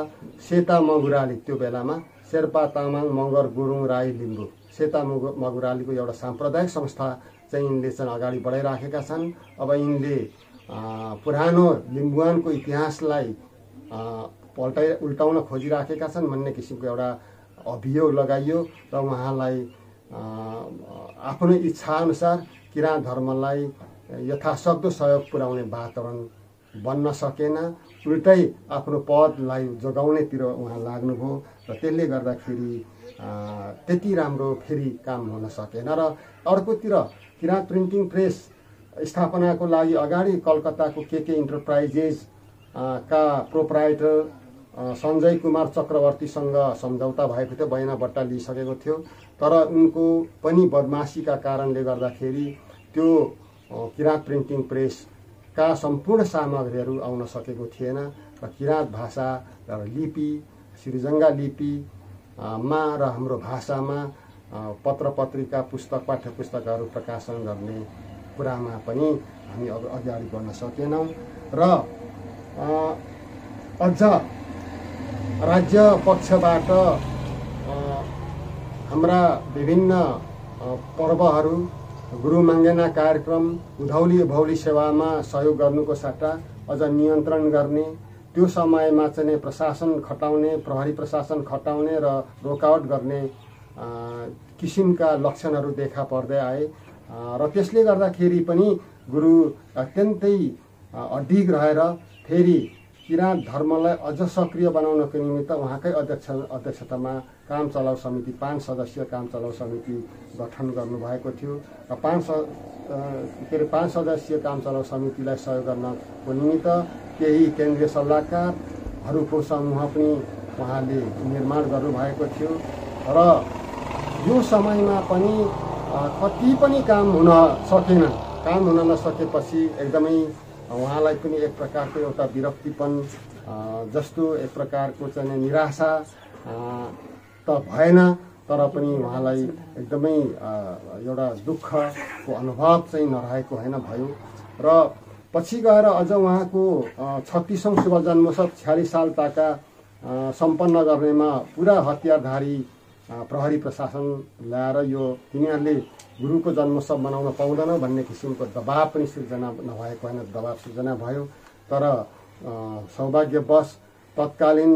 सेता मगुराली, त्यो बेलामा शेर्पा तामाङ मगर गुरुङ राई लिम्बू, सेता मगुरालीको एउटा साम्प्रदायिक संस्था चाहिँ यिनले चाहिँ अगाडि बढाइराखेका छन्। अब यिनले पुरानो लिम्बुवानको इतिहासलाई उल्टाउन खोजिराखेका छन् भन्ने किसिमको एउटा अभियोग लगाइयो र उहाँलाई आफ्नो इच्छाअनुसार किराँत धर्मलाई यथासक्दो सहयोग पुर्याउने वातावरण बन्न सकेन, उल्टै आफ्नो पदलाई जोगाउनेतिर उहाँ लाग्नुभयो र त्यसले गर्दाखेरि त्यति राम्रो फेरि काम हुन सकेन र अर्कोतिर किराँत प्रिन्टिङ प्रेस स्थापनाको लागि अगाडि कलकत्ताको के इन्टरप्राइजेस का प्रोप्राइटर सञ्जय कुमार चक्रवर्तीसँग सम्झौता भएको थियो, बैनाबट्टा लिइसकेको थियो, तर उनको पनि बदमासीका कारणले गर्दाखेरि त्यो किराँत प्रिन्टिङ प्रेसका सम्पूर्ण सामग्रीहरू आउन सकेको थिएन र किराँत भाषा र लिपि श्रीजङ्गा लिपिमा र हाम्रो भाषामा पत्र पत्रिका पुस्तक पाठ्य पुस्तकहरू प्रकाशन गर्ने कुरामा पनि हामी अगाडि बढ्न सकेनौँ र अझ राज्य पक्षबाट हाम्रा विभिन्न पर्वहरू गुरु माङ्गेना कार्यक्रम उधौली उभौली सेवामा सहयोग गर्नुको सट्टा अझ नियन्त्रण गर्ने, त्यो समयमा चाहिँ प्रशासन खटाउने, प्रहरी प्रशासन खटाउने र रोकावट गर्ने किसिमका लक्षणहरू देखा पर्दै आए र त्यसले गर्दाखेरि पनि गुरु अत्यन्तै अडिग रहेर फेरि किराँत धर्मलाई अझ सक्रिय बनाउनको निमित्त उहाँकै अध्यक्षतामा काम चलाउ समिति 5 सदस्यीय काम चलाउ समिति गठन गर्नुभएको थियो र 5 सदस्यीय काम चलाउ समितिलाई सहयोग गर्नको निमित्त केही केन्द्रीय सल्लाहकारहरूको समूह पनि उहाँले निर्माण गर्नुभएको थियो र यो समयमा पनि कति पनि काम हुन सकेन। काम हुन नसकेपछि एकदमै उहाँलाई पनि एक प्रकारको एउटा विरक्तिपन जस्तो एक प्रकारको चाहिँ निराशा त भएन, तर पनि उहाँलाई एकदमै एउटा दुःखको अनुभव चाहिँ नरहेको होइन भयो र पछि गएर अझ उहाँको 36औं शुभ जन्मोत्सव 46 साल ताका सम्पन्न गर्नेमा पुरा हतियारधारी प्रहरी प्रशासन ल्याएर यो तिनीहरूले गुरुको जन्मोत्सव मनाउन पाउँदैन भन्ने किसिमको दबाब पनि सिर्जना नभएको होइन, दबाब सिर्जना भयो। तर सौभाग्यवश तत्कालीन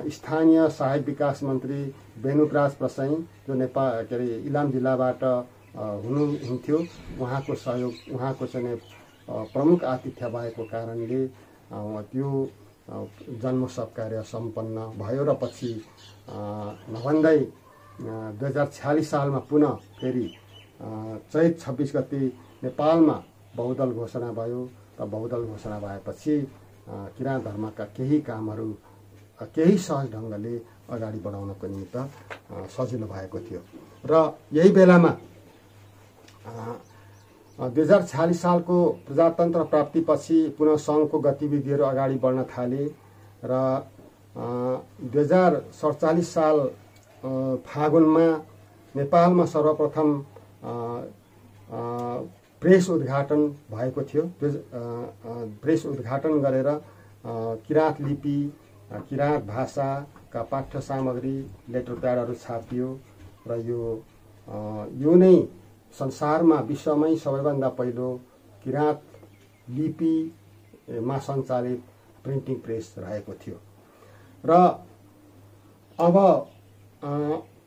स्थानीय सहायक विकास मन्त्री बेनुपराज प्रसाई जो नेपाल के अरे इलाम जिल्लाबाट हुनुहुन्थ्यो, उहाँको सहयोग, उहाँको चाहिँ प्रमुख आतिथ्य भएको कारणले त्यो जन्मोत्सव कार्य सम्पन्न भयो र पछि नभन्दै 2046 सालमा पुनः फेरि चैत 26 गते नेपालमा बहुदल घोषणा भयो र बहुदल घोषणा भएपछि किराँत धर्मका केही कामहरू केही सहज ढङ्गले अगाडि बढाउनको निमित्त सजिलो भएको थियो र यही बेलामा 2046 सालको प्रजातन्त्र प्राप्तिपछि पुनः सङ्घको गतिविधिहरू अगाडि बढ्न थाले र 2047 साल फागुनमा नेपालमा सर्वप्रथम प्रेस उद्घाटन भएको थियो। प्रेस उद्घाटन गरेर किराँत लिपि किराँत भाषाका पाठ्य सामग्री लेटर प्याडहरू छापियो र यो नै संसारमा विश्वमै सबैभन्दा पहिलो किराँत लिपिमा सञ्चालित प्रिन्टिङ प्रेस रहेको थियो र अब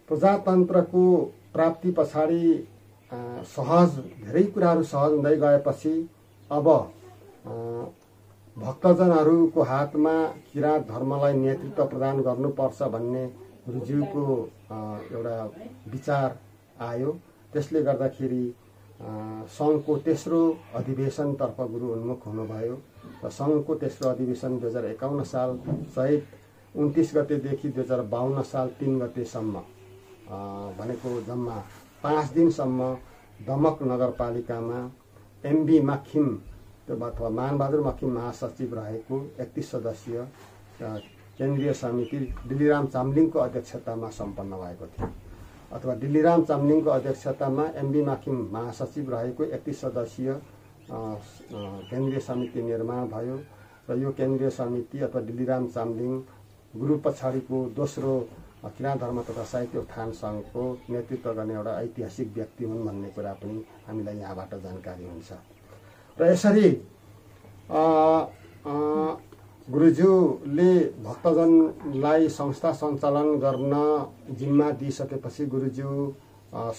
प्रजातन्त्रको प्राप्ति पछाडि धेरै कुराहरू सहज हुँदै गएपछि अब भक्तजनहरूको हातमा किराँत धर्मलाई नेतृत्व प्रदान गर्नुपर्छ भन्ने गुरुज्यूको एउटा विचार आयो। त्यसले गर्दाखेरि सङ्घको तेस्रो अधिवेशनतर्फ गुरु उन्मुख हुनुभयो र सङ्घको तेस्रो अधिवेशन 2051 साल चैत 29 गतेदेखि 2052 साल 3 गतेसम्म भनेको जम्मा 5 दिनसम्म दमक नगरपालिकामा एमबी माखिम अथवा मानबहादुर माखिम महासचिव रहेको 31 सदस्यीय केन्द्रीय समिति डिल्लीराम चामलिङको अध्यक्षतामा सम्पन्न भएको थियो अथवा डिल्लीराम चामलिङको अध्यक्षतामा एमबी माखिम महासचिव रहेको 31 सदस्यीय केन्द्रीय समिति निर्माण भयो र यो केन्द्रीय समिति अथवा डिल्लीराम चामलिङ गुरु पछाडिको दोस्रो किराँत धर्म तथा साहित्य उत्थान सङ्घको नेतृत्व गर्ने एउटा ऐतिहासिक व्यक्ति हुन् भन्ने कुरा पनि हामीलाई यहाँबाट जानकारी हुन्छ र यसरी गुरुज्यूले भक्तजनलाई संस्था सञ्चालन गर्न जिम्मा दिइसकेपछि गुरुज्यू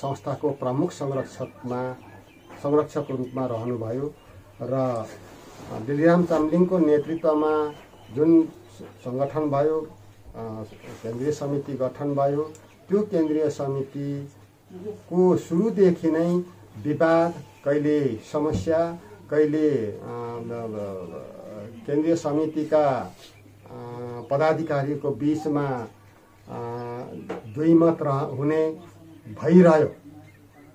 संस्थाको प्रमुख संरक्षकको रूपमा रहनुभयो र डिल्लीराम चामलिङको नेतृत्वमा जुन सङ्गठन भयो केन्द्रीय समिति गठन भयो त्यो केन्द्रीय समितिको सुरुदेखि नै विवाद कहिले समस्या कहिले केन्द्रीय समितिका पदाधिकारीको बीचमा द्वैमत हुने भइरह्यो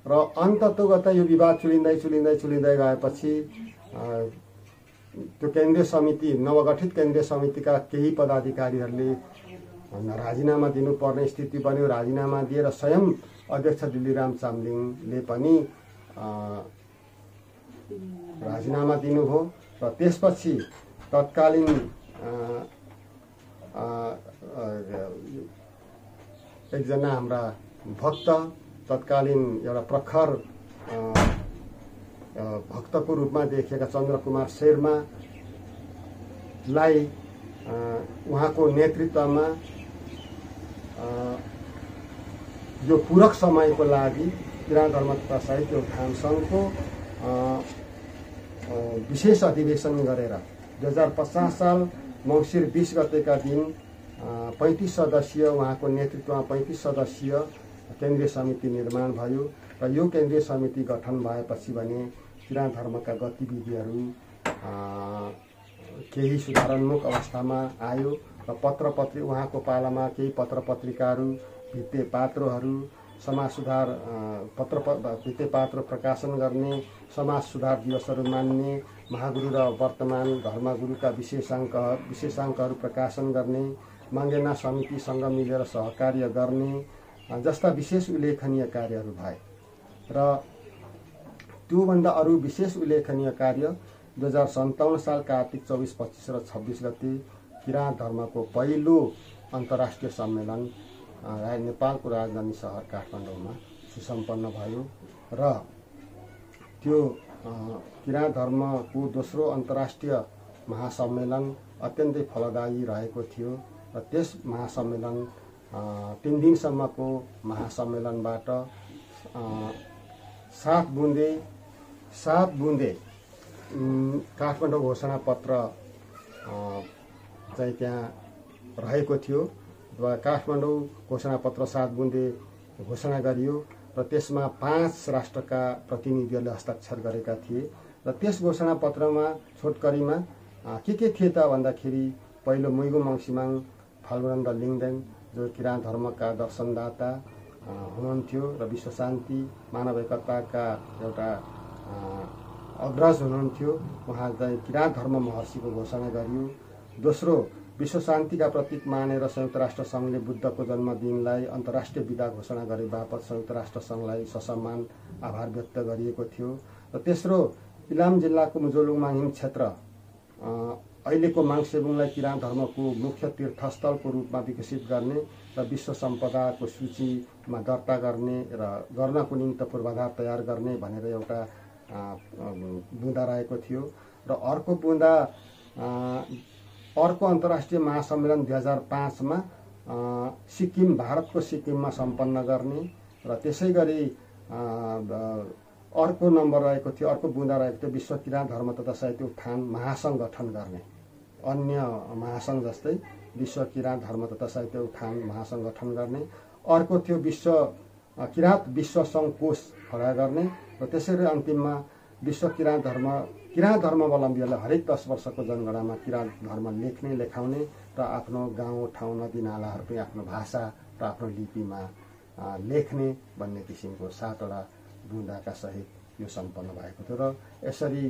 र अन्ततोगत यो विवाद चुलिँदै गएपछि त्यो केन्द्रीय समिति नवगठित केन्द्रीय समितिका केही पदाधिकारीहरूले राजीनामा दिनुपर्ने स्थिति बन्यो। राजीनामा दिएर स्वयं अध्यक्ष डिल्लीराम चामलिङले पनि राजीनामा दिनुभयो र त्यसपछि तत्कालीन एकजना हाम्रा भक्त तत्कालीन एउटा प्रखर भक्तको रूपमा देखिएका चन्द्रकुमार शेर्मालाई उहाँको नेतृत्वमा यो पूरक समयको लागि किराँत धर्म तथा साहित्य उत्थान सङ्घको विशेष अधिवेशन गरेर 2050 साल मङ्सिर 20 गतेका दिन 35 सदस्यीय उहाँको नेतृत्वमा 35 सदस्यीय केन्द्रीय समिति निर्माण भयो र यो केन्द्रीय समिति गठन भएपछि भने किराँत धर्मका गतिविधिहरू केही सुधारोन्मुख अवस्थामा आयो र उहाँको पालामा केही पत्र पत्रिकाहरू भित्ते पात्रोहरू समाज सुधार भित्ते पात्र प्रकाशन गर्ने समाज सुधार दिवसहरू मान्ने महागुरु र वर्तमान धर्मगुरुका विशेषाङ्कहरू प्रकाशन गर्ने मङ्गेना समितिसँग मिलेर सहकार्य गर्ने जस्ता विशेष उल्लेखनीय कार्यहरू भए र त्योभन्दा अरू विशेष उल्लेखनीय कार्य 2057 साल कार्तिक 24, 25 र 26 गते किराँत धर्मको पहिलो अन्तर्राष्ट्रिय सम्मेलन नेपालको राजधानी सहर काठमाडौँमा सुसम्पन्न भयो र त्यो किराँत धर्मको दोस्रो अन्तर्राष्ट्रिय महासम्मेलन अत्यन्तै फलदायी रहेको थियो र त्यस महासम्मेलन 3 दिनसम्मको महासम्मेलनबाट 7 बुँदे काठमाडौँ घोषणा पत्र चाहिँ त्यहाँ रहेको थियो र काठमाडौँ घोषणापत्र 7 बुँदे घोषणा गरियो र त्यसमा 5 राष्ट्रका प्रतिनिधिहरूले हस्ताक्षर गरेका थिए र त्यस घोषणापत्रमा छोटकरीमा के थिए त भन्दाखेरि पहिलो मुइगो मङसिमाङ फाल्गुनन्द लिङदेन जो किराँत धर्मका दर्शनदाता हुनुहुन्थ्यो र विश्व शान्ति मानव एकताका एउटा अग्रज हुनुहुन्थ्यो। उहाँ चाहिँ किराँत धर्म महर्षिको घोषणा गरियो। दोस्रो, विश्व शान्तिका प्रतीक मानेर संयुक्त राष्ट्र सङ्घले बुद्धको जन्मदिनलाई अन्तर्राष्ट्रिय बिदा घोषणा गरे बापत संयुक्त राष्ट्र सङ्घलाई ससम्मान आभार व्यक्त गरिएको थियो। र तेस्रो, इलाम जिल्लाको मुजोलुङमाहिम क्षेत्र अहिलेको माङसेबुङलाई किराँत धर्मको मुख्य तीर्थस्थलको रूपमा विकसित गर्ने र विश्व सम्पदाको सूचीमा दर्ता गर्ने र गर्नको निम्ति पूर्वाधार तयार गर्ने भनेर एउटा बुँदा रहेको थियो। र अर्को बुँदा अर्को अन्तर्राष्ट्रिय महासम्मेलन 2005 सिक्किम भारतको सिक्किममा सम्पन्न गर्ने र त्यसै गरी अर्को नम्बर रहेको थियो, अर्को बुँदा रहेको थियो विश्व किराँत धर्म तथा साहित्य उत्थान महासङ्घ गठन गर्ने। अन्य महासङ्घ जस्तै विश्व किराँत धर्म तथा साहित्य उत्थान महासङ्घ गठन गर्ने। अर्को थियो किराँत विश्व सङ्घ कोष खडा गर्ने र त्यसरी अन्तिममा विश्व किराँत धर्मावलम्बीहरूलाई हरेक 10 वर्षको जनगणनामा किराँत धर्म लेख्ने लेखाउने र आफ्नो गाउँ ठाउँ नदी नालाहरू पनि आफ्नो भाषा र आफ्नो लिपिमा लेख्ने भन्ने किसिमको 7वटा बुँदाका सहित यो सम्पन्न भएको थियो। र यसरी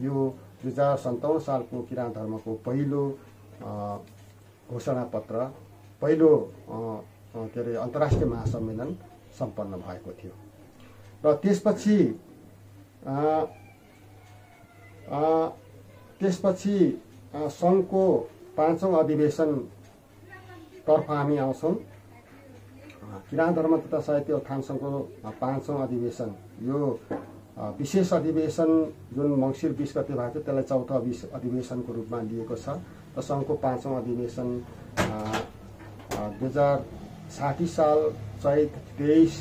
यो 2057 सालको किराँत धर्मको पहिलो घोषणापत्र पहिलो के अरे अन्तर्राष्ट्रिय महासम्मेलन सम्पन्न भएको थियो। र त्यसपछि सङ्घको 5औं अधिवेशनतर्फ हामी आउँछौँ। किराँत धर्म तथा साहित्य उत्थान सङ्घको 5औं अधिवेशन यो विशेष अधिवेशन जुन मङ्सिर 20 गते भएको थियो त्यसलाई 4औं अधिवेशनको रूपमा लिएको छ। र सङ्घको 5औं अधिवेशन 2060 साल चैत 22,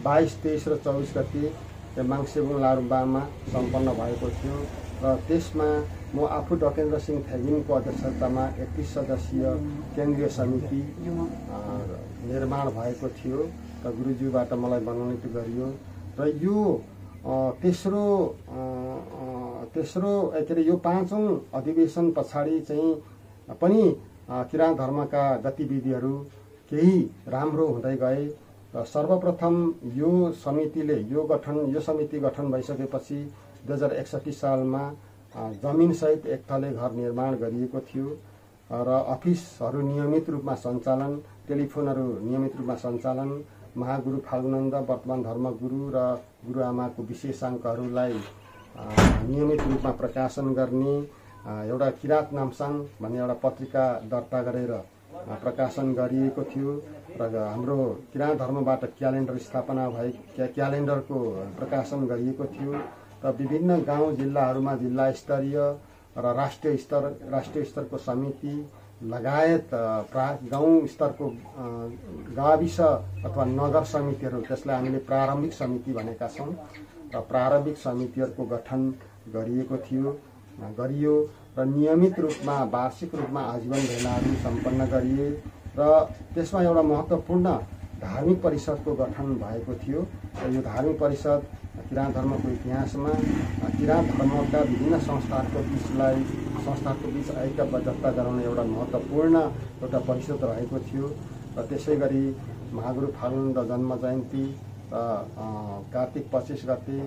23 र 24 गते माङसेबुङ लारुम्बामा सम्पन्न भएको थियो। र त्यसमा म आफू डकेन्द्र सिंह थेगिमको अध्यक्षतामा 31 सदस्यीय केन्द्रीय समिति निर्माण भएको थियो र गुरुज्यूबाट मलाई मनोनित गरियो। र यो तेस्रो के अरे यो 5औं अधिवेशन पछाडि चाहिँ पनि किराँत धर्मका गतिविधिहरू केही राम्रो हुँदै गए। सर्वप्रथम यो समिति गठन भइसकेपछि 2061 सालमा जमिनसहित एक तले घर निर्माण गरिएको थियो र अफिसहरू नियमित रूपमा सञ्चालन, टेलिफोनहरू नियमित रूपमा सञ्चालन, महागुरु फाल्गुनन्द वर्तमान धर्मगुरु र गुरुआमाको विशेषाङ्कहरूलाई नियमित रूपमा प्रकाशन गर्ने, एउटा किराँत नामसाङ भन्ने एउटा पत्रिका दर्ता गरेर प्रकाशन गरिएको थियो। र हाम्रो किराँत धर्मबाट क्यालेन्डर स्थापना भए क्यालेन्डरको प्रकाशन गरिएको थियो। र विभिन्न गाउँ जिल्लाहरूमा जिल्ला स्तरीय र राष्ट्रिय स्तरको समिति लगायत गाउँ स्तरको गाविस अथवा नगर समितिहरू, त्यसलाई हामीले प्रारम्भिक समिति भनेका छौँ। र प्रारम्भिक समितिहरूको गठन गरियो र नियमित रूपमा वार्षिक रूपमा आजीवन भेलाहरू सम्पन्न गरिए। र त्यसमा एउटा महत्त्वपूर्ण धार्मिक परिषदको गठन भएको थियो। र यो धार्मिक परिषद किराँत धर्मको इतिहासमा किराँत धर्मका विभिन्न संस्थाहरूको बीच ऐक्यबद्धता गराउने एउटा महत्त्वपूर्ण एउटा परिषद रहेको थियो। र त्यसै गरी महागुरु फाल्गुनन्द जन्म जयन्ती र कार्तिक 25 गते,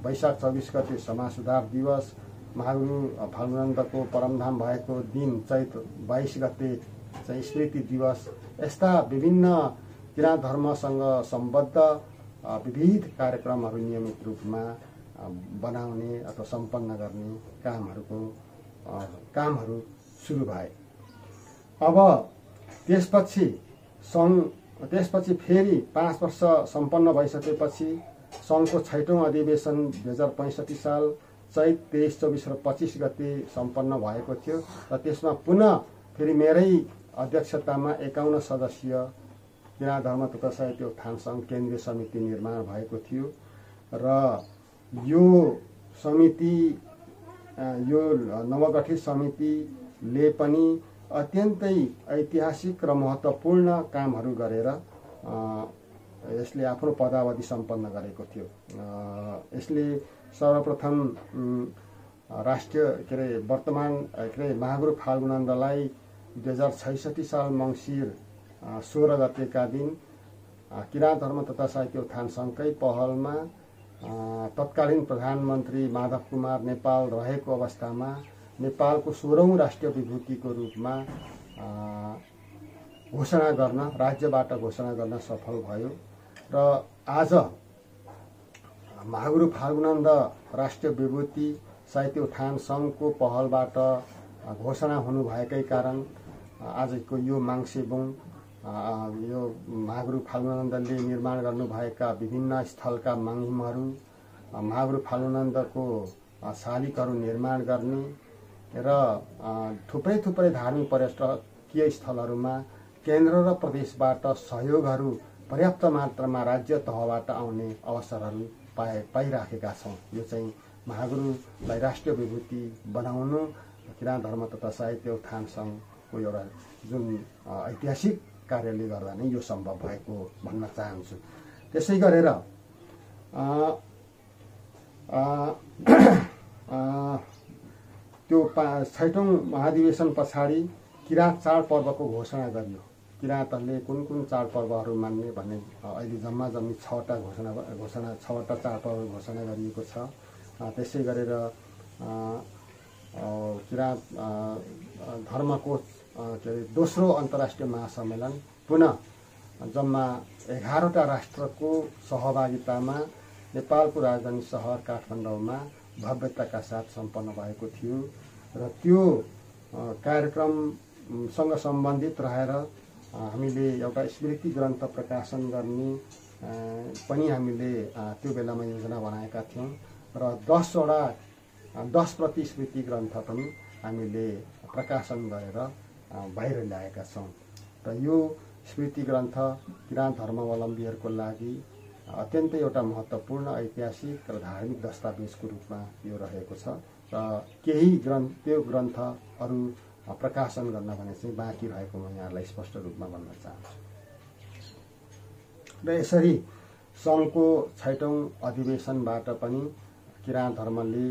वैशाख 24 गते समाज सुधार दिवस, महागुरु फाल्गुनन्दको परमधाम भएको दिन चैत 22 गते चाहिँ स्मृति दिवस, यस्ता विभिन्न किराँत धर्मसँग सम्बद्ध विविध कार्यक्रमहरू नियमित रूपमा बनाउने अथवा सम्पन्न गर्ने कामहरू सुरु भए। अब त्यसपछि फेरि 5 वर्ष सम्पन्न भइसकेपछि सङ्घको 6औं अधिवेशन 2065 साल चैत 23, 24 र 25 गते सम्पन्न भएको थियो। र त्यसमा पुनः फेरि मेरै अध्यक्षतामा 51 सदस्यीय किराँत धर्म तथा साहित्य उत्थान सङ्घ केन्द्रीय समिति निर्माण भएको थियो। र यो समिति, यो नवगठित समिति सरकारले पनि अत्यन्तै ऐतिहासिक र महत्त्वपूर्ण कामहरू गरेर यसले आफ्नो पदावधि सम्पन्न गरेको थियो। यसले सर्वप्रथम राष्ट्रिय वर्तमान महागुरु फाल्गुनन्दलाई 2066 साल मङ्सिर 16 गतेका दिन किराँत धर्म तथा साहित्य उत्थान सङ्घकै पहलमा तत्कालीन प्रधानमन्त्री माधव कुमार नेपाल रहेको अवस्थामा नेपालको 16औं राष्ट्रिय विभूतिको रूपमा घोषणा गर्न, राज्यबाट घोषणा गर्न सफल भयो र आज महागुरु फाल्गुनन्द राष्ट्रिय विभूति साहित्य उत्थान सङ्घको पहलबाट घोषणा हुनुभएकै कारण आजको यो माङ्सेबुङ यो महागुरु फाल्गुनन्दले निर्माण गर्नुभएका विभिन्न स्थलका माङ्हिमहरू, महागुरु फाल्गुनन्दको शालिगहरू निर्माण गर्ने र थुप्रै थुप्रै धार्मिक पर्यटकीय स्थलहरूमा केन्द्र र प्रदेशबाट सहयोगहरू पर्याप्त मात्रामा राज्य तहबाट आउने अवसरहरू पाइराखेका छौँ। यो चाहिँ महागुरुलाई राष्ट्रिय विभूति बनाउनु किराँत धर्म तथा साहित्य उत्थान सङ्घको एउटा जुन ऐतिहासिक कार्यले गर्दा नै यो सम्भव भएको भन्न चाहन्छु। त्यसै गरेर त्यो 6औं महाधिवेशन पछाडि किराँत चाडपर्वको घोषणा गरियो। किराँतहरूले कुन कुन चाडपर्वहरू मान्ने भन्ने अहिले जम्मा 6वटा चाडपर्व घोषणा गरिएको छ। त्यसै गरेर किराँत धर्मको दोस्रो अन्तर्राष्ट्रिय महासम्मेलन पुनः जम्मा 11वटा राष्ट्रको सहभागितामा नेपालको राजधानी सहर काठमाडौँमा भव्यताका साथ सम्पन्न भएको थियो र त्यो कार्यक्रमसँग सम्बन्धित रहेर हामीले एउटा स्मृति ग्रन्थ प्रकाशन गर्ने पनि हामीले त्यो बेलामा योजना बनाएका थियौँ र 10 प्रति स्मृति ग्रन्थ पनि हामीले प्रकाशन गरेर बाहिर ल्याएका छौँ र यो स्मृति ग्रन्थ किराँत धर्मावलम्बीहरूको लागि अत्यन्तै एउटा महत्त्वपूर्ण ऐतिहासिक र धार्मिक दस्तावेजको रूपमा यो रहेको छ र केही त्यो ग्रन्थहरू प्रकाशन गर्न भने चाहिँ बाँकी रहेको म यहाँलाई स्पष्ट रूपमा भन्न चाहन्छु। र यसरी सङ्घको 6औं अधिवेशनबाट पनि किराँत धर्मले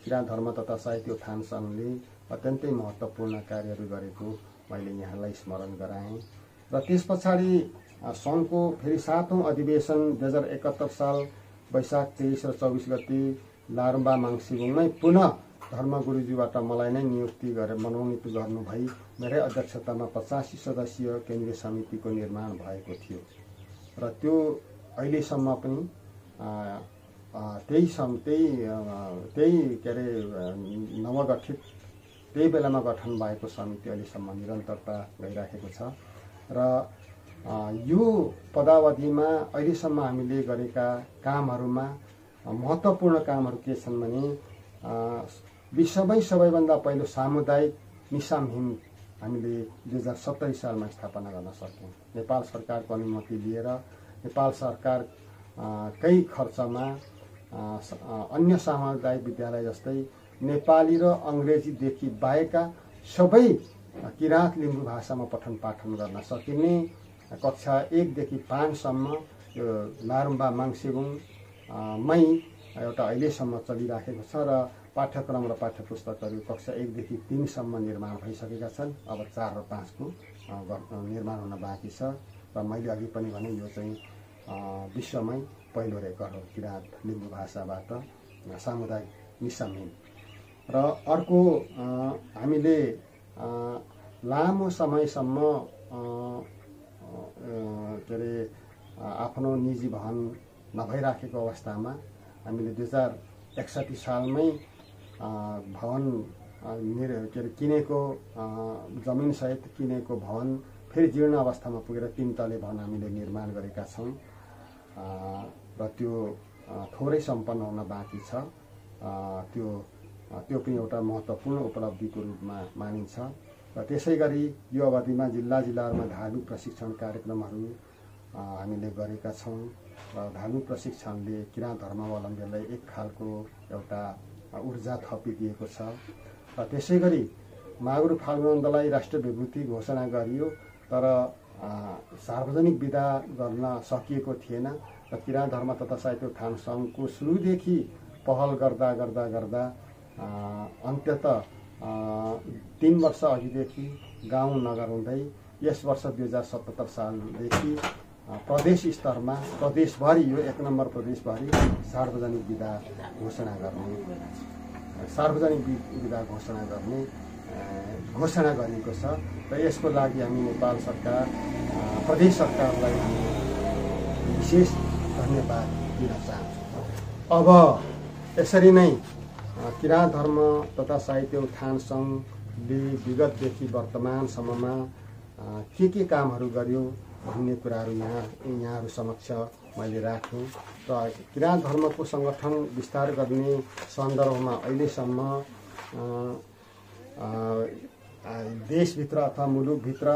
किराँत धर्म तथा साहित्य उत्थान सङ्घले अत्यन्तै महत्त्वपूर्ण कार्यहरू गरेको मैले यहाँलाई स्मरण गराएँ र त्यस पछाडि सङ्घको फेरि 7औं अधिवेशन 2071 साल वैशाख 23 र 24 गते लारुम्बा माङ्सिबुङमै पुनः धर्मगुरुजीबाट मलाई नै नियुक्ति गरेर मनोनीत गर्नुभई मेरै अध्यक्षतामा 85 सदस्यीय केन्द्रीय समितिको निर्माण भएको थियो र त्यो अहिलेसम्म पनि त्यही नवगठित त्यही बेलामा गठन भएको समिति अहिलेसम्म निरन्तरता गइराखेको छ र यो पदावधिमा अहिलेसम्म हामीले गरेका कामहरूमा महत्त्वपूर्ण कामहरू के छन् भने विश्वमै सबैभन्दा पहिलो सामुदायिक निसामहीन हामीले 2070 सालमा स्थापना गर्न सक्यौँ। नेपाल सरकारको अनुमति लिएर नेपाल सरकारकै खर्चमा अन्य सामुदायिक विद्यालय जस्तै नेपाली र अङ्ग्रेजीदेखि बाहेकका सबै किराँत लिम्बू भाषामा पठन पाठन गर्न सकिने कक्षा 1 देखि 5 सम्म यो लारुम्बा माङ्सेबुङमै एउटा अहिलेसम्म चलिराखेको छ र पाठ्यक्रम र पाठ्यपुस्तकहरू कक्षा 1 देखि 3 सम्म निर्माण भइसकेका छन्। अब 4 र 5 को निर्माण हुन बाँकी छ र मैले अघि पनि भने यो चाहिँ विश्वमै पहिलो रेकर्ड हो किराँत लिम्बू भाषाबाट सामुदायिक निसामहीन। र अर्को हामीले लामो समयसम्म आफ्नो निजी भवन नभइराखेको अवस्थामा हामीले 2061 सालमै भवन किनेको जमिनसहित किनेको भवन फेरि जीर्ण अवस्थामा पुगेर 3 तले भवन हामीले निर्माण गरेका छौँ र त्यो थोरै सम्पन्न हुन बाँकी छ। त्यो पनि एउटा महत्त्वपूर्ण उपलब्धिको रूपमा मानिन्छ र त्यसै गरी यो अवधिमा जिल्लाहरूमा धार्मिक प्रशिक्षण कार्यक्रमहरू हामीले गरेका छौँ र धार्मिक प्रशिक्षणले किराँत धर्मावलम्बीहरूलाई एक खालको एउटा ऊर्जा थपिदिएको छ र त्यसै गरी मागुर फाल्गुनन्दलाई राष्ट्रिय विभूति घोषणा गरियो, तर सार्वजनिक विदा गर्न सकिएको थिएन र किराँत धर्म तथा साहित्य उत्थान सङ्घको सुरुदेखि पहल गर्दा गर्दा गर्दा अन्ततः 3 वर्ष अघिदेखि गाउँ नगर हुँदै यस वर्ष 2077 सालदेखि प्रदेश स्तरमा प्रदेशभरि यो 1 नम्बर प्रदेशभरि सार्वजनिक विदा घोषणा गर्ने घोषणा गरिएको छ र यसको लागि हामी नेपाल सरकार प्रदेश सरकारलाई हामी विशेष धन्यवाद दिन चाहन्छौँ। अब यसरी नै किराँत धर्म तथा साहित्य उत्थान सङ्घले विगतदेखि वर्तमानसम्ममा के कामहरू गर्यो भन्ने कुराहरू यहाँहरू समक्ष मैले राखेँ र किराँत धर्मको सङ्गठन विस्तार गर्ने सन्दर्भमा अहिलेसम्म देशभित्र अथवा मुलुकभित्र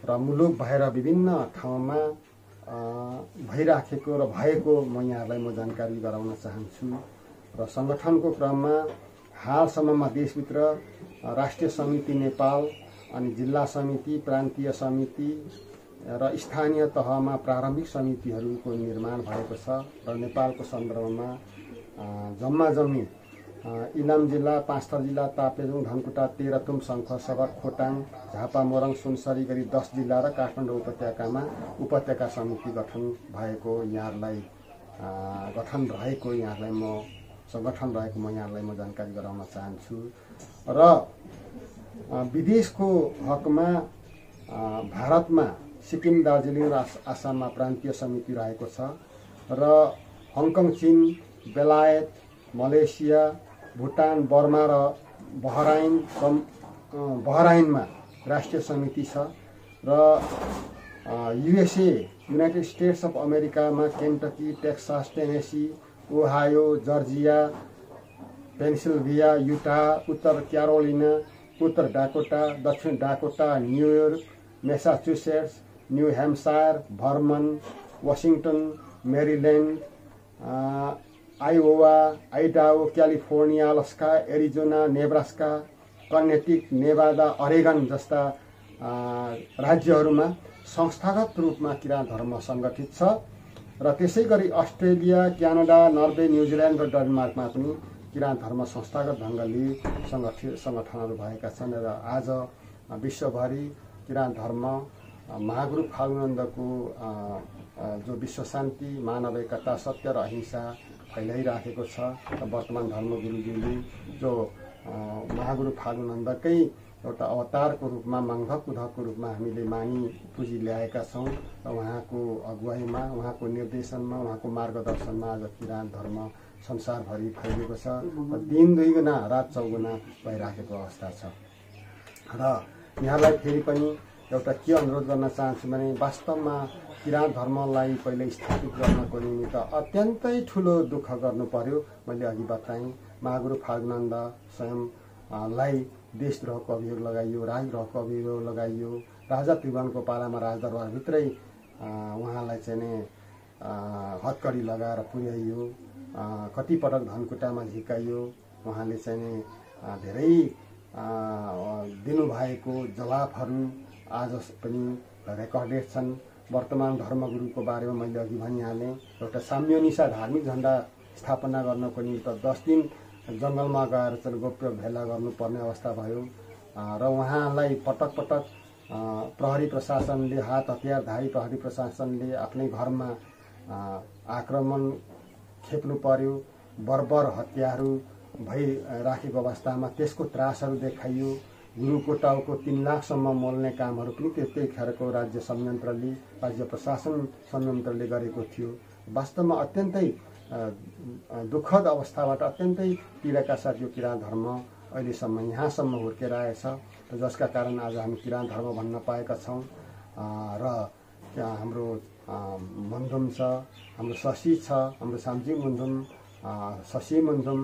र मुलुक बाहिर विभिन्न ठाउँमा भइराखेको र भएको म यहाँहरूलाई म जानकारी गराउन चाहन्छु। र सङ्गठनको क्रममा हालसम्ममा देशभित्र राष्ट्रिय समिति नेपाल अनि जिल्ला समिति, प्रान्तीय समिति र स्थानीय तहमा प्रारम्भिक समितिहरूको निर्माण भएको छ र नेपालको सन्दर्भमा जम्मी इलाम जिल्ला, पाँचथर जिल्ला, ताप्लेजुङ, धनकुटा, तेह्रथुम, शङ्ख, सगर, खोटाङ, झापा, मोरङ, सुनसरी गरी 10 जिल्ला र काठमाडौँ उपत्यकामा उपत्यका समिति गठन रहेको यहाँहरूलाई म जानकारी गराउन चाहन्छु। र विदेशको हकमा भारतमा सिक्किम, दार्जिलिङ र आसाममा प्रान्तीय समिति रहेको छ र हङकङ, चीन, बेलायत, मलेसिया, भुटान, बर्मा र बहराइनमा राष्ट्रिय समिति छ र युएसए युनाइटेड स्टेट्स अफ अमेरिकामा Kentucky, Texas, Tennessee, Ohio, Georgia, Pennsylvania, Utah, उत्तर क्यारोलिना, उत्तर डाकोटा, दक्षिण Dakota, New York, Massachusetts, New Hampshire, Vermont, Washington, Maryland, Iowa, Idaho, California, Alaska, Arizona, Nebraska, Connecticut, Nevada, Oregon जस्ता राज्यहरूमा संस्थागत रूपमा किराँत धर्म सङ्गठित छ र त्यसै गरी अस्ट्रेलिया, क्यानाडा, नर्वे, न्युजिल्यान्ड र डेनमार्कमा पनि किराँत धर्म संस्थागत ढङ्गले सङ्गठनहरू भएका छन् र आज विश्वभरि किराँत धर्म महागुरु फाल्गुनन्दको जो विश्व शान्ति, मानव एकता, सत्य र अहिंसा फैलाइराखेको छ र वर्तमान धर्मगुरुजीले जो महागुरु फाल्गुनन्दकै एउटा अवतारको रूपमा, माङ्धक उद्धवको रूपमा हामीले मानि पुजी ल्याएका छौँ र उहाँको अगुवाईमा, उहाँको निर्देशनमा, उहाँको मार्गदर्शनमा आज किराँत धर्म संसारभरि फैलिएको छ र दिन 2 गुणा रात 4 गुणा भइराखेको अवस्था छ। र यहाँलाई फेरि पनि एउटा के अनुरोध गर्न चाहन्छु भने वास्तवमा किराँत धर्मलाई पहिले स्थापित गर्नको निमित्त अत्यन्तै ठुलो दुःख गर्नु पर्यो। मैले अघि बताएँ महागुरु फाल्गुनन्द स्वयंलाई देशद्रोहको अभियोग लगाइयो, राजद्रोहको अभियोग लगाइयो। राजा त्रिभुवनको पालामा राजदरबारभित्रै उहाँलाई चाहिँ हत्कडी लगाएर पुर्याइयो, कतिपटक धनकुटामा झिकाइयो। उहाँले चाहिँ धेरै दिनुभएको जवाफहरू आज पनि रेकर्डेड छन्। वर्तमान धर्मगुरुको बारेमा मैले अघि भनिहालेँ, एउटा साम्योनिसा धार्मिक झण्डा स्थापना गर्नको निमित्त 10 दिन जङ्गलमा गएर चाहिँ गोप्य भेला गर्नुपर्ने अवस्था भयो र उहाँलाई पटक पटक प्रहरी प्रशासनले, हात हतियारधारी प्रहरी प्रशासनले आफ्नै घरमा आक्रमण खेप्नु पर्यो। बर्बर हत्याहरू भइराखेको अवस्थामा त्यसको त्रासहरू देखाइयो। गुरुको टाउको 3 लाखसम्म मोल्ने कामहरू पनि त्यतिखेरको राज्य संयन्त्रले, राज्य प्रशासन संयन्त्रले गरेको थियो। वास्तवमा अत्यन्तै दुःखद अवस्थाबाट अत्यन्तै पीडाका साथ यो किराँत धर्म अहिलेसम्म यहाँसम्म हुर्केर आएछ र जसका कारण आज हामी किराँत धर्म भन्न पाएका छौँ। र हाम्रो मन्धुम छ, हाम्रो शशी छ, हाम्रो साम्जी मुन्धुम, शशी मुन्धुम,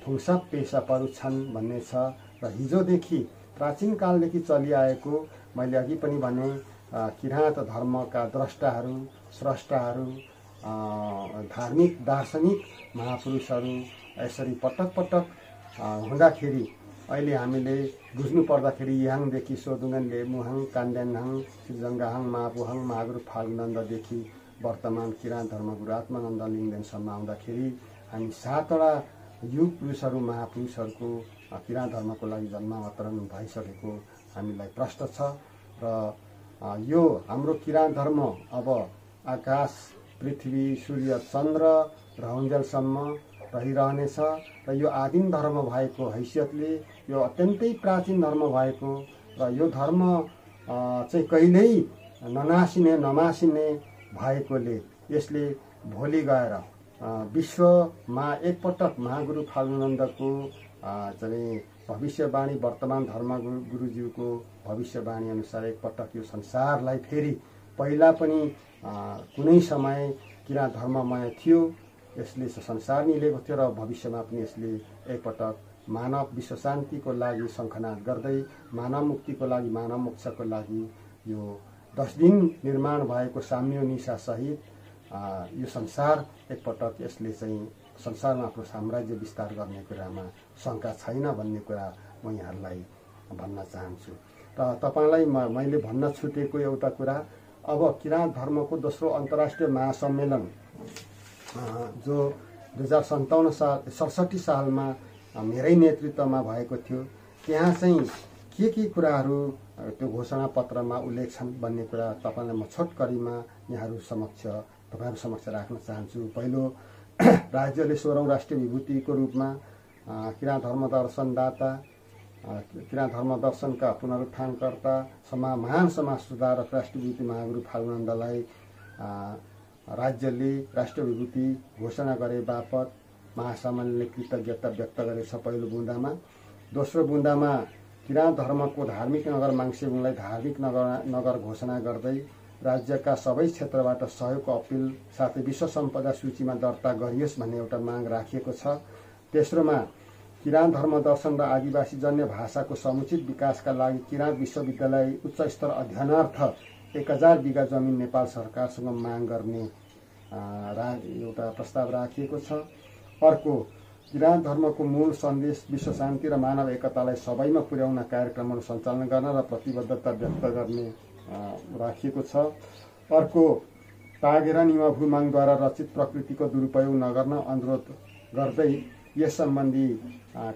थुङसाप पेसा परुछन् भन्ने छ र हिजोदेखि प्राचीन कालदेखि चलिआएको मैले अघि पनि भने किराँत धर्मका द्रष्टाहरू, स्रष्टाहरू, धार्मिक दार्शनिक महापुरुषहरू यसरी पटक पटक हुँदाखेरि अहिले हामीले बुझ्नु पर्दाखेरि याङदेखि सोदुङनले मुहाङ कान्डेनहाङ सिजङ्गाहाङ मापुहाङ मागुर फाल्गुनन्ददेखि वर्तमान किराँत धर्मगुरु आत्मानन्द लिङ्गदेनसम्म आउँदाखेरि हामी 7वटा युग पुरुषहरू महापुरुषहरूको किराँत धर्मको लागि जन्म अवतरण भइसकेको हामीलाई प्रष्ट छ। र यो हाम्रो किराँत धर्म अब आकाश पृथ्वी सूर्य चन्द्र रहन्जेलसम्म रहिरहनेछ र यो आदिम धर्म भएको हैसियतले यो अत्यन्तै प्राचीन धर्म भएको र यो धर्म चाहिँ कहिल्यै नमासिने भएकोले यसले भोलि गएर विश्वमा एकपटक महागुरु फाल्गुनन्दको चाहिँ भविष्यवाणी वर्तमान धर्मगुरुज्यूको भविष्यवाणी अनुसार एकपटक यो संसारलाई फेरि पहिला पनि कुनै समय किराँत धर्ममय थियो, यसले संसार मिलेको थियो र भविष्यमा पनि यसले एकपटक मानव विश्व शान्तिको लागि शङ्खनाद गर्दै मानव मुक्तिको लागि मानव मोक्षको लागि यो 10 दिन निर्माण भएको साम्य निशा सहित यो संसार एकपटक यसले चाहिँ संसारमा आफ्नो साम्राज्य विस्तार गर्ने कुरामा शङ्का छैन भन्ने कुरा म यहाँहरूलाई भन्न चाहन्छु। र तपाईलाई मैले भन्न छुटेको एउटा कुरा, अब किराँत धर्मको दोस्रो अन्तर्राष्ट्रिय महासम्मेलन जो 2067 सालमा मेरै नेतृत्वमा भएको थियो, त्यहाँ चाहिँ के कुराहरू त्यो घोषणा पत्रमा उल्लेख छन् भन्ने कुरा तपाईलाई म छोटकरीमा तपाईहरु समक्ष राख्न चाहन्छु। पहिलो, राज्यले 16औं राष्ट्रिय विभूतिको रूपमा किराँत धर्म दर्शनदाता, किराँत धर्म दर्शनका पुनरुत्थानकर्ता, महान समाज सुधारक राष्ट्रिय विभूति महागुरु फाल्गुनन्दलाई राज्यले राष्ट्रिय विभूति घोषणा गरे बापत महासम्मेलनले कृतज्ञता व्यक्त गरेछ पहिलो बुँदामा। दोस्रो बुँदामा किराँत धर्मको धार्मिक नगर माङ्सेबुङलाई धार्मिक नगर घोषणा गर्दै राज्यका सबै क्षेत्रबाट सहयोगको अपिल साथै विश्व सम्पदा सूचीमा दर्ता गरियोस् भन्ने एउटा माग राखिएको छ। तेस्रोमा किराँत धर्म दर्शन र आदिवासी जन्य भाषाको समुचित विकासका लागि किराँत विश्वविद्यालय उच्च स्तर अध्ययनार्थ 1000 बिघा जमिन नेपाल सरकारसँग माग गर्ने एउटा प्रस्ताव राखिएको छ। अर्को, किराँत धर्मको मूल सन्देश विश्व शान्ति र मानव एकतालाई सबैमा पुर्याउन कार्यक्रमहरू सञ्चालन गर्न र प्रतिबद्धता व्यक्त गर्ने राखिएको छ। अर्को, तागेरा निवा भूमाङद्वारा रचित प्रकृतिको दुरुपयोग नगर्न अनुरोध गर्दै यस सम्बन्धी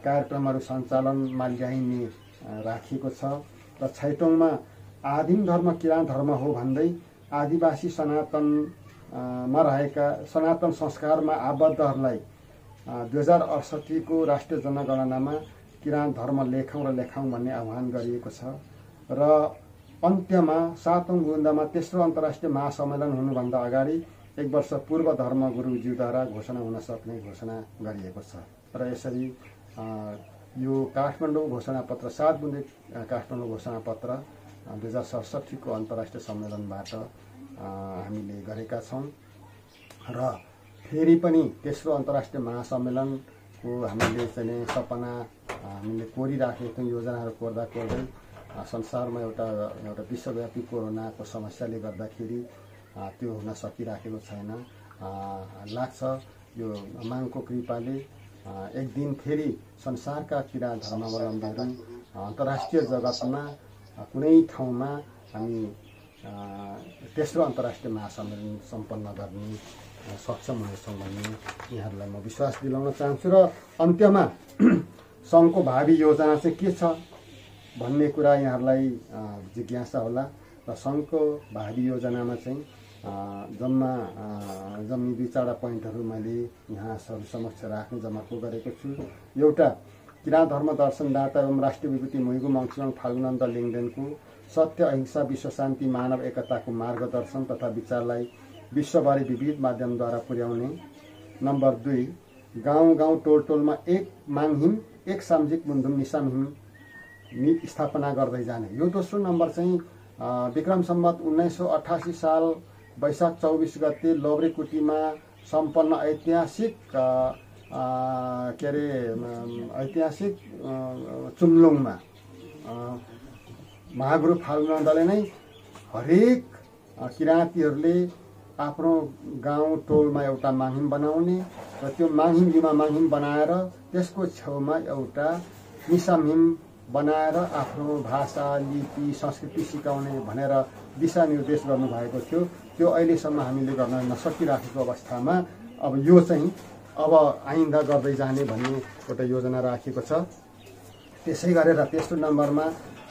कार्यक्रमहरू सञ्चालनमा ल्याइने राखिएको छ। र 6औँमा आदिम धर्म किराँत धर्म हो भन्दै आदिवासी सनातनमा रहेका सनातन संस्कारमा आबद्धहरूलाई 2068 को राष्ट्रिय जनगणनामा किराँत धर्म लेखौँ भन्ने आह्वान गरिएको छ। र अन्त्यमा 7औं बुँदामा तेस्रो अन्तर्राष्ट्रिय महासम्मेलन हुनुभन्दा अगाडि 1 वर्ष पूर्व धर्मगुरुज्यूद्वारा घोषणा हुन सक्ने घोषणा गरिएको छ। र यसरी यो काठमाडौँ घोषणापत्र 7 बुँदे काठमाडौँ घोषणापत्र 2067 को अन्तर्राष्ट्रिय सम्मेलनबाट हामीले गरेका छौँ। र फेरि पनि तेस्रो अन्तर्राष्ट्रिय महासम्मेलनको हामीले चाहिँ सपना हामीले कोरिराखेको थियौँ। योजनाहरू कोर्दै संसारमा एउटा विश्वव्यापी कोरोनाको समस्याले गर्दाखेरि त्यो हुन सकिराखेको छैन। लाग्छ यो माङको कृपाले एक दिन फेरि संसारका किराँत धर्मावलम्बीहरू अन्तर्राष्ट्रिय जगतमा कुनै ठाउँमा हामी तेस्रो अन्तर्राष्ट्रिय महासम्मेलन सम्पन्न गर्ने सक्षम हुनेछौँ भन्ने यहाँहरूलाई म विश्वास दिलाउन चाहन्छु। र अन्त्यमा सङ्घको भावी योजना चाहिँ के छ भन्ने कुरा यहाँहरूलाई जिज्ञासा होला। र सङ्घको भावी योजनामा चाहिँ जम्मा 2-4 पोइन्टहरू मैले यहाँहरू समक्ष राख्ने जमर्को गरेको छु। एउटा, किराँत धर्म दर्शनदाता एवं राष्ट्रिय विभूति मुइगु मङ्सिरङ फाल्गुनन्द लिङ्गदेनको सत्य अहिंसा विश्व शान्ति मानव एकताको मार्गदर्शन तथा विचारलाई विश्वभरि विविध माध्यमद्वारा पुर्याउने। नम्बर 2, गाउँ टोलमा एक माङहिम एक सामाजिक मुन्धुम निसामहिम स्थापना गर्दै जाने। यो दोस्रो नम्बर चाहिँ विक्रम सम्वत 1988 साल वैशाख 24 गते लोब्रेकुटीमा सम्पन्न ऐतिहासिक चुम्लुङमा महागुरु फाल्गुनन्दले नै हरेक किराँतीहरूले आफ्नो गाउँ टोलमा एउटा माङहिम बनाउने र त्यो माङहिम बनाएर त्यसको छेउमा एउटा मिसामिम बनाएर आफ्नो भाषा लिपि संस्कृति सिकाउने भनेर दिशानिर्देश गर्नुभएको थियो। त्यो अहिलेसम्म हामीले गर्न नसकिराखेको अवस्थामा अब यो चाहिँ अब आइन्दा गर्दै जाने भन्ने एउटा योजना राखिएको छ। त्यसै गरेर तेस्रो नम्बरमा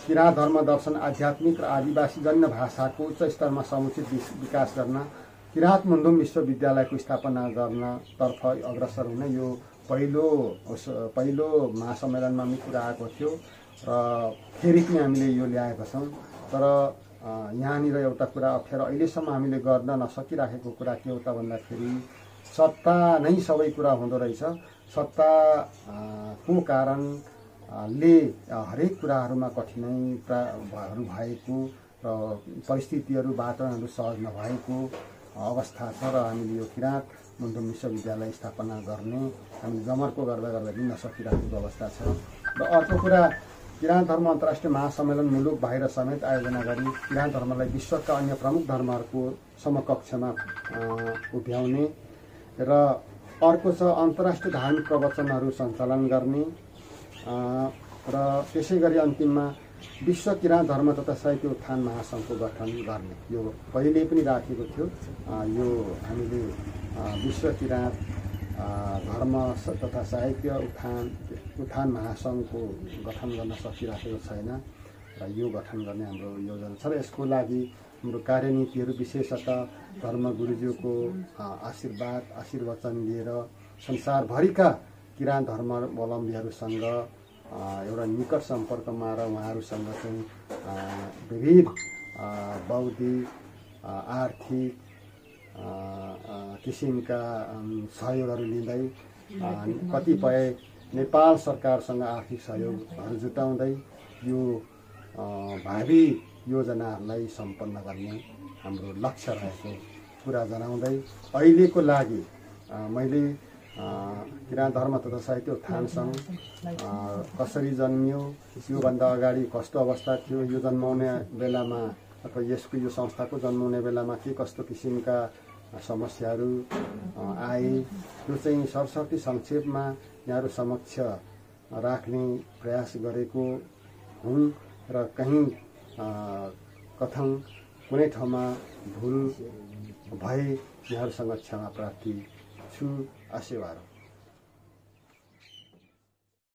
किराँत धर्म दर्शन आध्यात्मिक र आदिवासीजन्य भाषाको उच्च स्तरमा समुचित विकास गर्न किराँत मुन्धुम विश्वविद्यालयको स्थापना गर्नतर्फ अग्रसर हुने यो पहिलो महासम्मेलनमा पनि कुरा आएको थियो र फेरि पनि हामीले यो ल्याएका छौँ। तर यहाँनिर एउटा कुरा अप्ठ्यारो अहिलेसम्म हामीले गर्न नसकिराखेको कुरा के हो त भन्दाखेरि सत्ता नै सबै कुरा हुँदो रहेछ। सत्ताको कारणले हरेक कुराहरूमा कठिनाइहरू भएको र परिस्थितिहरू वातावरणहरू सहज नभएको अवस्था छ र हामीले यो किराँत मुन्धुम विश्वविद्यालय स्थापना गर्ने हामीले जमर्को गर्दा पनि नसकिरहेको अवस्था छ। र अर्को कुरा किराँत धर्म अन्तर्राष्ट्रिय महासम्मेलन मुलुक बाहिर समेत आयोजना गरी किराँत धर्मलाई विश्वका अन्य प्रमुख धर्महरूको समकक्षमा उभ्याउने र अर्को छ अन्तर्राष्ट्रिय धार्मिक प्रवचनहरू सञ्चालन गर्ने र त्यसै गरी अन्तिममा विश्व किराँत धर्म तथा साहित्य उत्थान महासङ्घको गठन गर्ने यो पहिले पनि राखेको थियो। यो हामीले विश्व किराँत धर्म तथा साहित्य उत्थान महासङ्घको गठन गर्न सकिराखेको छैन र यो गठन गर्ने हाम्रो योजना छ र यसको लागि हाम्रो कार्यनीतिहरू विशेषतः धर्म गुरुज्यूको आशीर्वचन लिएर संसारभरिका किराँत धर्मावलम्बीहरूसँग एउटा निकट सम्पर्कमा र उहाँहरूसँग चाहिँ विविध बौद्धिक आर्थिक किसिमका सहयोगहरू लिँदै कतिपय नेपाल सरकारसँग आर्थिक सहयोगहरू जुटाउँदै यो भावी योजनाहरूलाई सम्पन्न गर्ने हाम्रो लक्ष्य रहेको कुरा जनाउँदै अहिलेको लागि मैले किराँत धर्म तथा साहित्य उत्थान सङ्घ कसरी जन्मियो, योभन्दा अगाडि कस्तो अवस्था थियो, यो जन्माउने बेलामा अथवा यसको यो संस्थाको जन्माउने बेलामा के कस्तो किसिमका समस्याहरू आए, त्यो चाहिँ सरसर्ती संक्षेपमा यहाँहरू समक्ष राख्ने प्रयास गरेको हुँ र कहीँ कथन कुनै ठाउँमा भुल भए यहाँहरूसँग क्षमा प्रार्थी छु। आशीर्वाद।